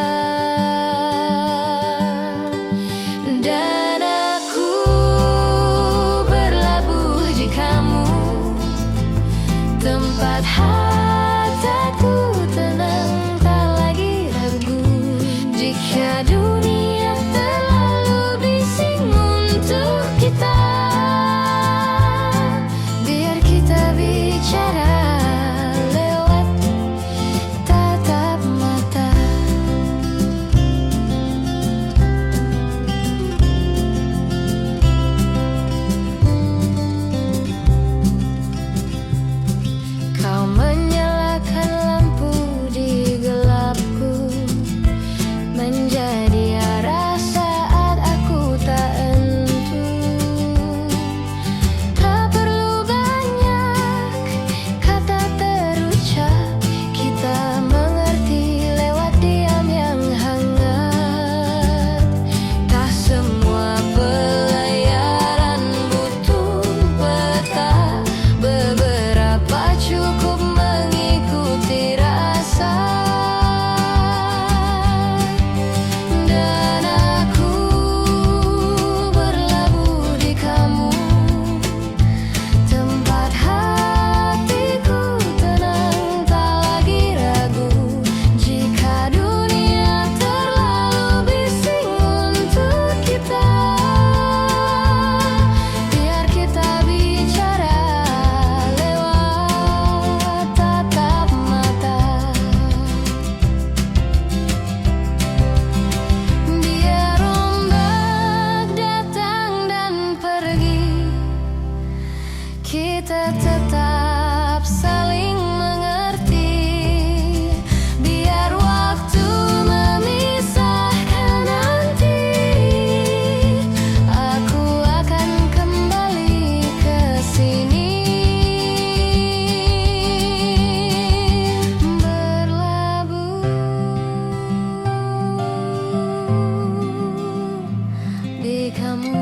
[SPEAKER 1] Dan aku berlabuh di kamu, tempat hatiku tenang, tak lagi ragu. Jika dunia terlalu bising untuk kita, biar kita bicara lewat tatap mata. Kau menyalakan lampu di gelapku, menjadi arah saat aku tak entu. Tak perlu banyak kata terucap, kita mengerti lewat diam yang hangat. Tak semua pelayaran butuh peta, beberapa cukup mengikuti rasa. Dan aku berlabuh di kamu, tempat hatiku tenang, tak lagi ragu. Jika dunia terlalu bising untuk kita, biar kita bicara lewat tatap mata. Biar ombak datang dan pergi, kita tetap saling mengerti. Biar waktu memisahkan nanti, aku akan kembali ke sini. Berlabuh di kamu.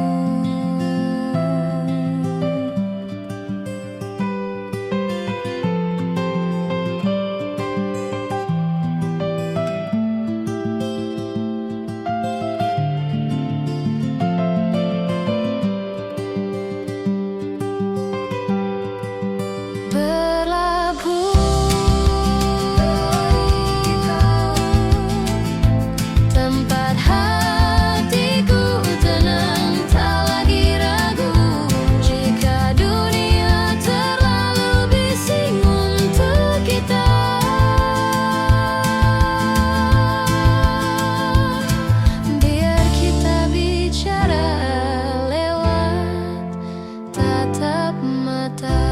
[SPEAKER 1] Tempat hatiku tenang, tak lagi ragu. Jika dunia terlalu bising untuk kita, biar kita bicara lewat tatap mata.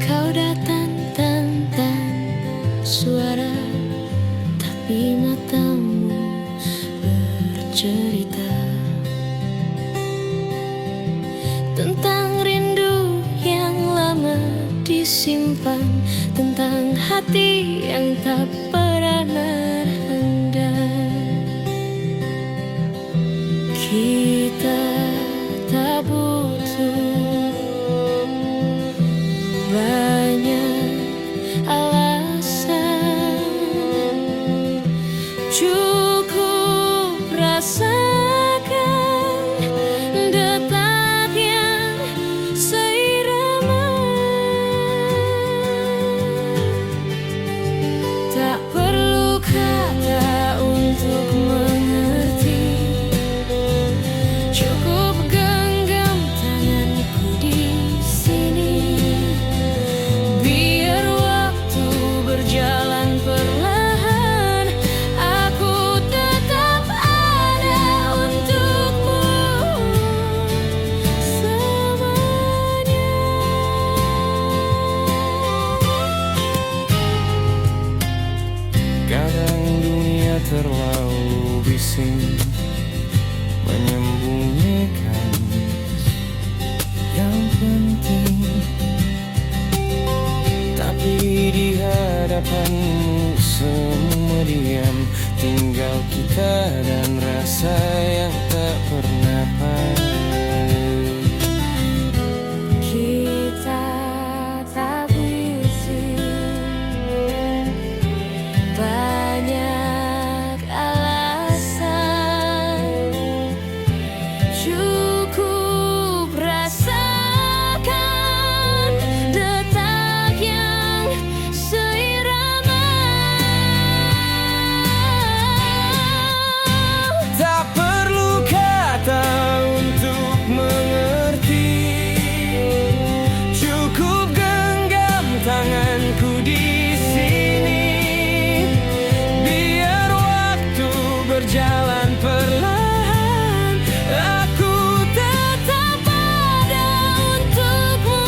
[SPEAKER 1] Kau datang tanpa suara, tapi matamu bercerita tentang rindu yang lama disimpan, tentang hati yang tak pernah renggang. Kita tak butuh banyak alasan, cukup rasakan detak yang seirama. Tak perlu kata untuk mengerti
[SPEAKER 2] terlalu bising menyembunyikan yang penting, tapi di hadapanmu semua diam, tinggal kita dan rasa yang tak pernah pasti.
[SPEAKER 1] Kita tak puisi, banyak alasan, cukup rasakan detak yang seirama.
[SPEAKER 2] Tak perlu kata untuk mengerti, cukup genggam tanganku di sini. Biar waktu berjalan perlahan, aku tetap ada untukmu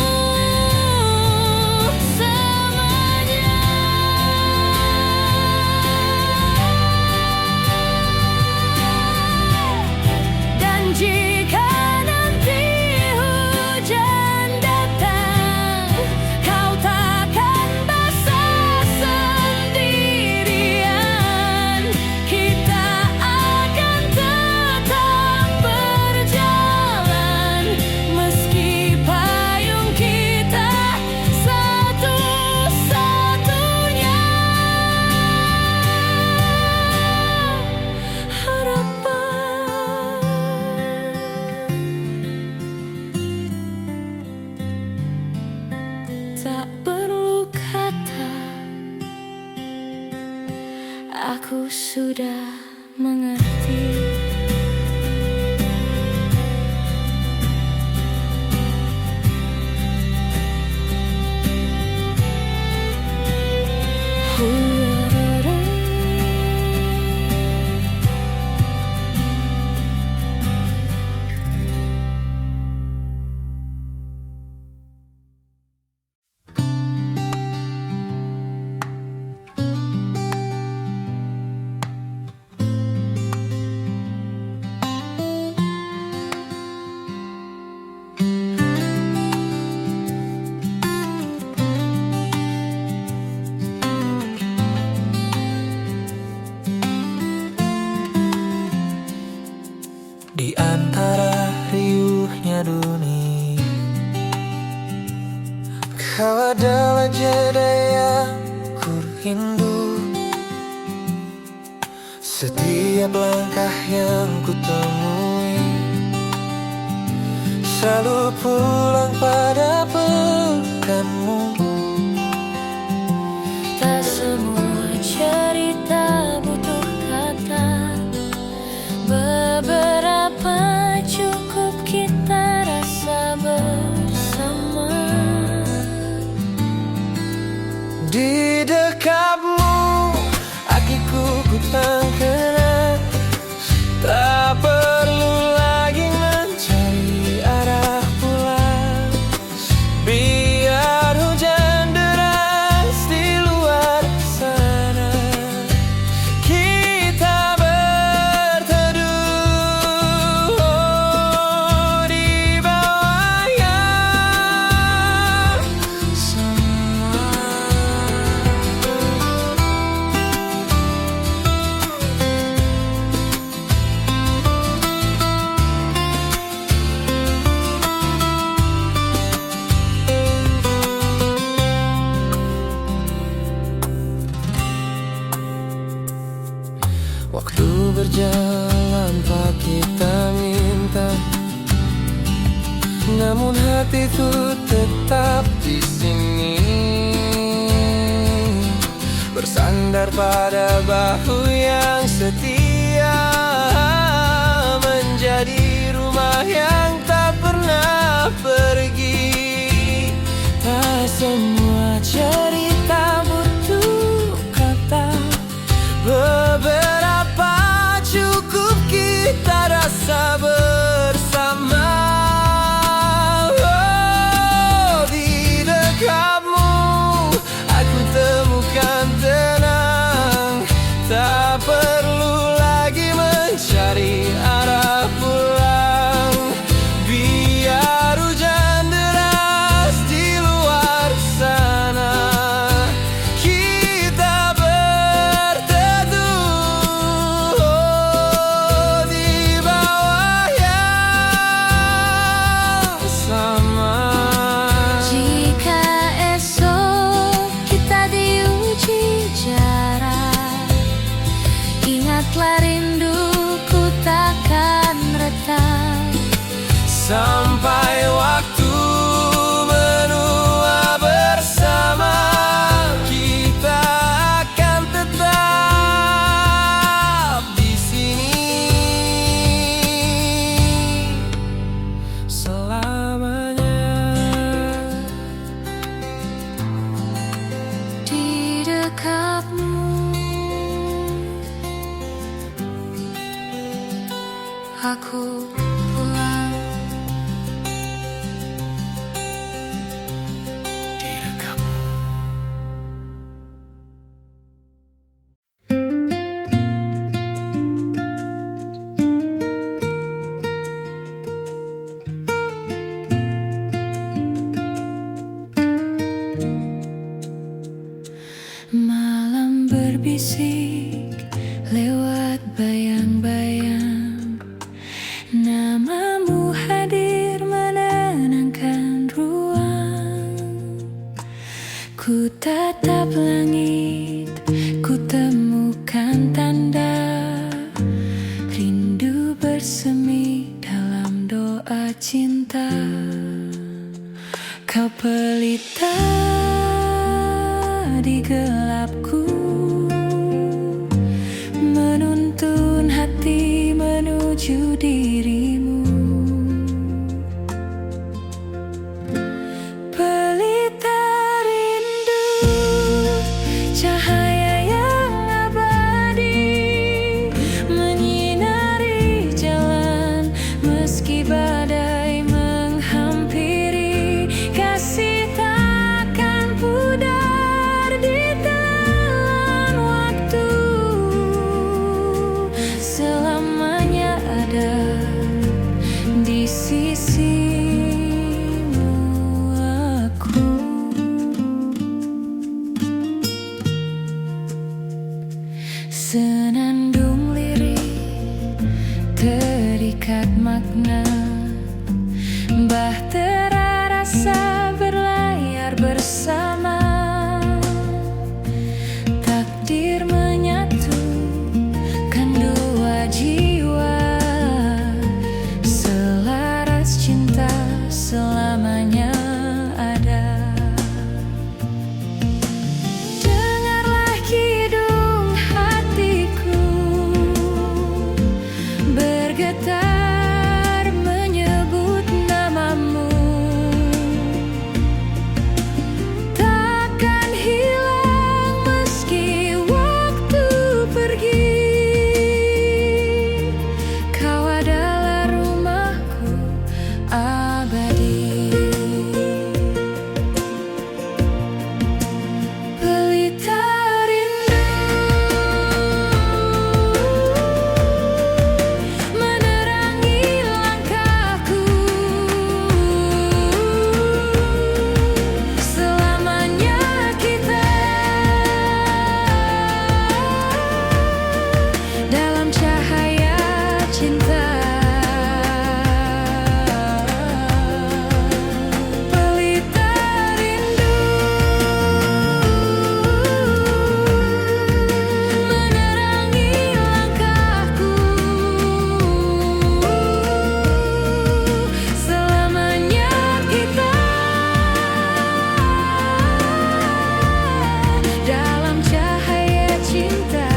[SPEAKER 2] selamanya. Dan jika nanti hujan datang, kau takkan basah sendirian. Kita akan tetap berjalan, meski payung kita satu-satunya harapan. Tak perlu kata, aku sudah mengerti.
[SPEAKER 3] Di antara riuhnya dunia, kau adalah jeda yang ku rindu. Setiap langkah yang ku temui selalu pulang pada pekanmu.
[SPEAKER 1] Tak semua cerita butuh kata, beberapa cukup kita rasa bersama.
[SPEAKER 3] Di dekatmu hatiku ku terkenal, tak perlu lagi mencari arah pulang. Biar hujan deras di luar sana, kita berteduh di bawah yang sama. Waktu berjalan tak kita minta, namun hati itu tetap di sini, bersandar pada bahu yang setia, menjadi rumah yang tak pernah pergi. Tak semua cerita butuh kata, beberapa cukup kita rasa bersama. Oh, di dekatmu aku temukan tenang, tak perlu
[SPEAKER 1] Ingatlah rinduku takkan retak
[SPEAKER 2] sampai waktu menua bersama. Kita akan tetap di sini selamanya.
[SPEAKER 1] Di dekatmu aku pulang.
[SPEAKER 2] Di dekatmu.
[SPEAKER 1] Malam berbisik lewat bayang-bayang, namamu hadir menenangkan ruang. Ku tatap langit, ku temukan tanda rindu bersemi dalam doa cinta. Kau pelita di gelapku, menuntun hati menuju dirimu. Pelita rindu, cahaya yang abadi, menyinari jalan meski badai menghampiri. Kasih takkan pudar di telan waktu, selamanya ada di sisimu aku. Senandung lirik terikat makna, bahtera rasa berlayar bersama. Takdir menyatukan dua jiwa, selaras cinta selamanya ada. Dengarlah kidung hatiku bergetar menyebut namamu. Takkan hilang meski waktu pergi, kau adalah rumahku abadi. Pelita rindu menerangi langkahku, selamanya kita dalam cahaya cinta. Pelita rindu menerangi langkahku, selamanya kita dalam cahaya cinta.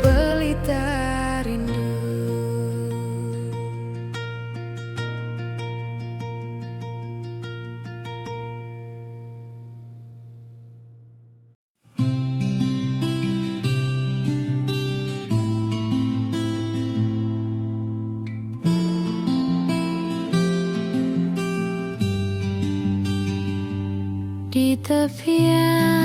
[SPEAKER 1] Pelita rindu. Di tepian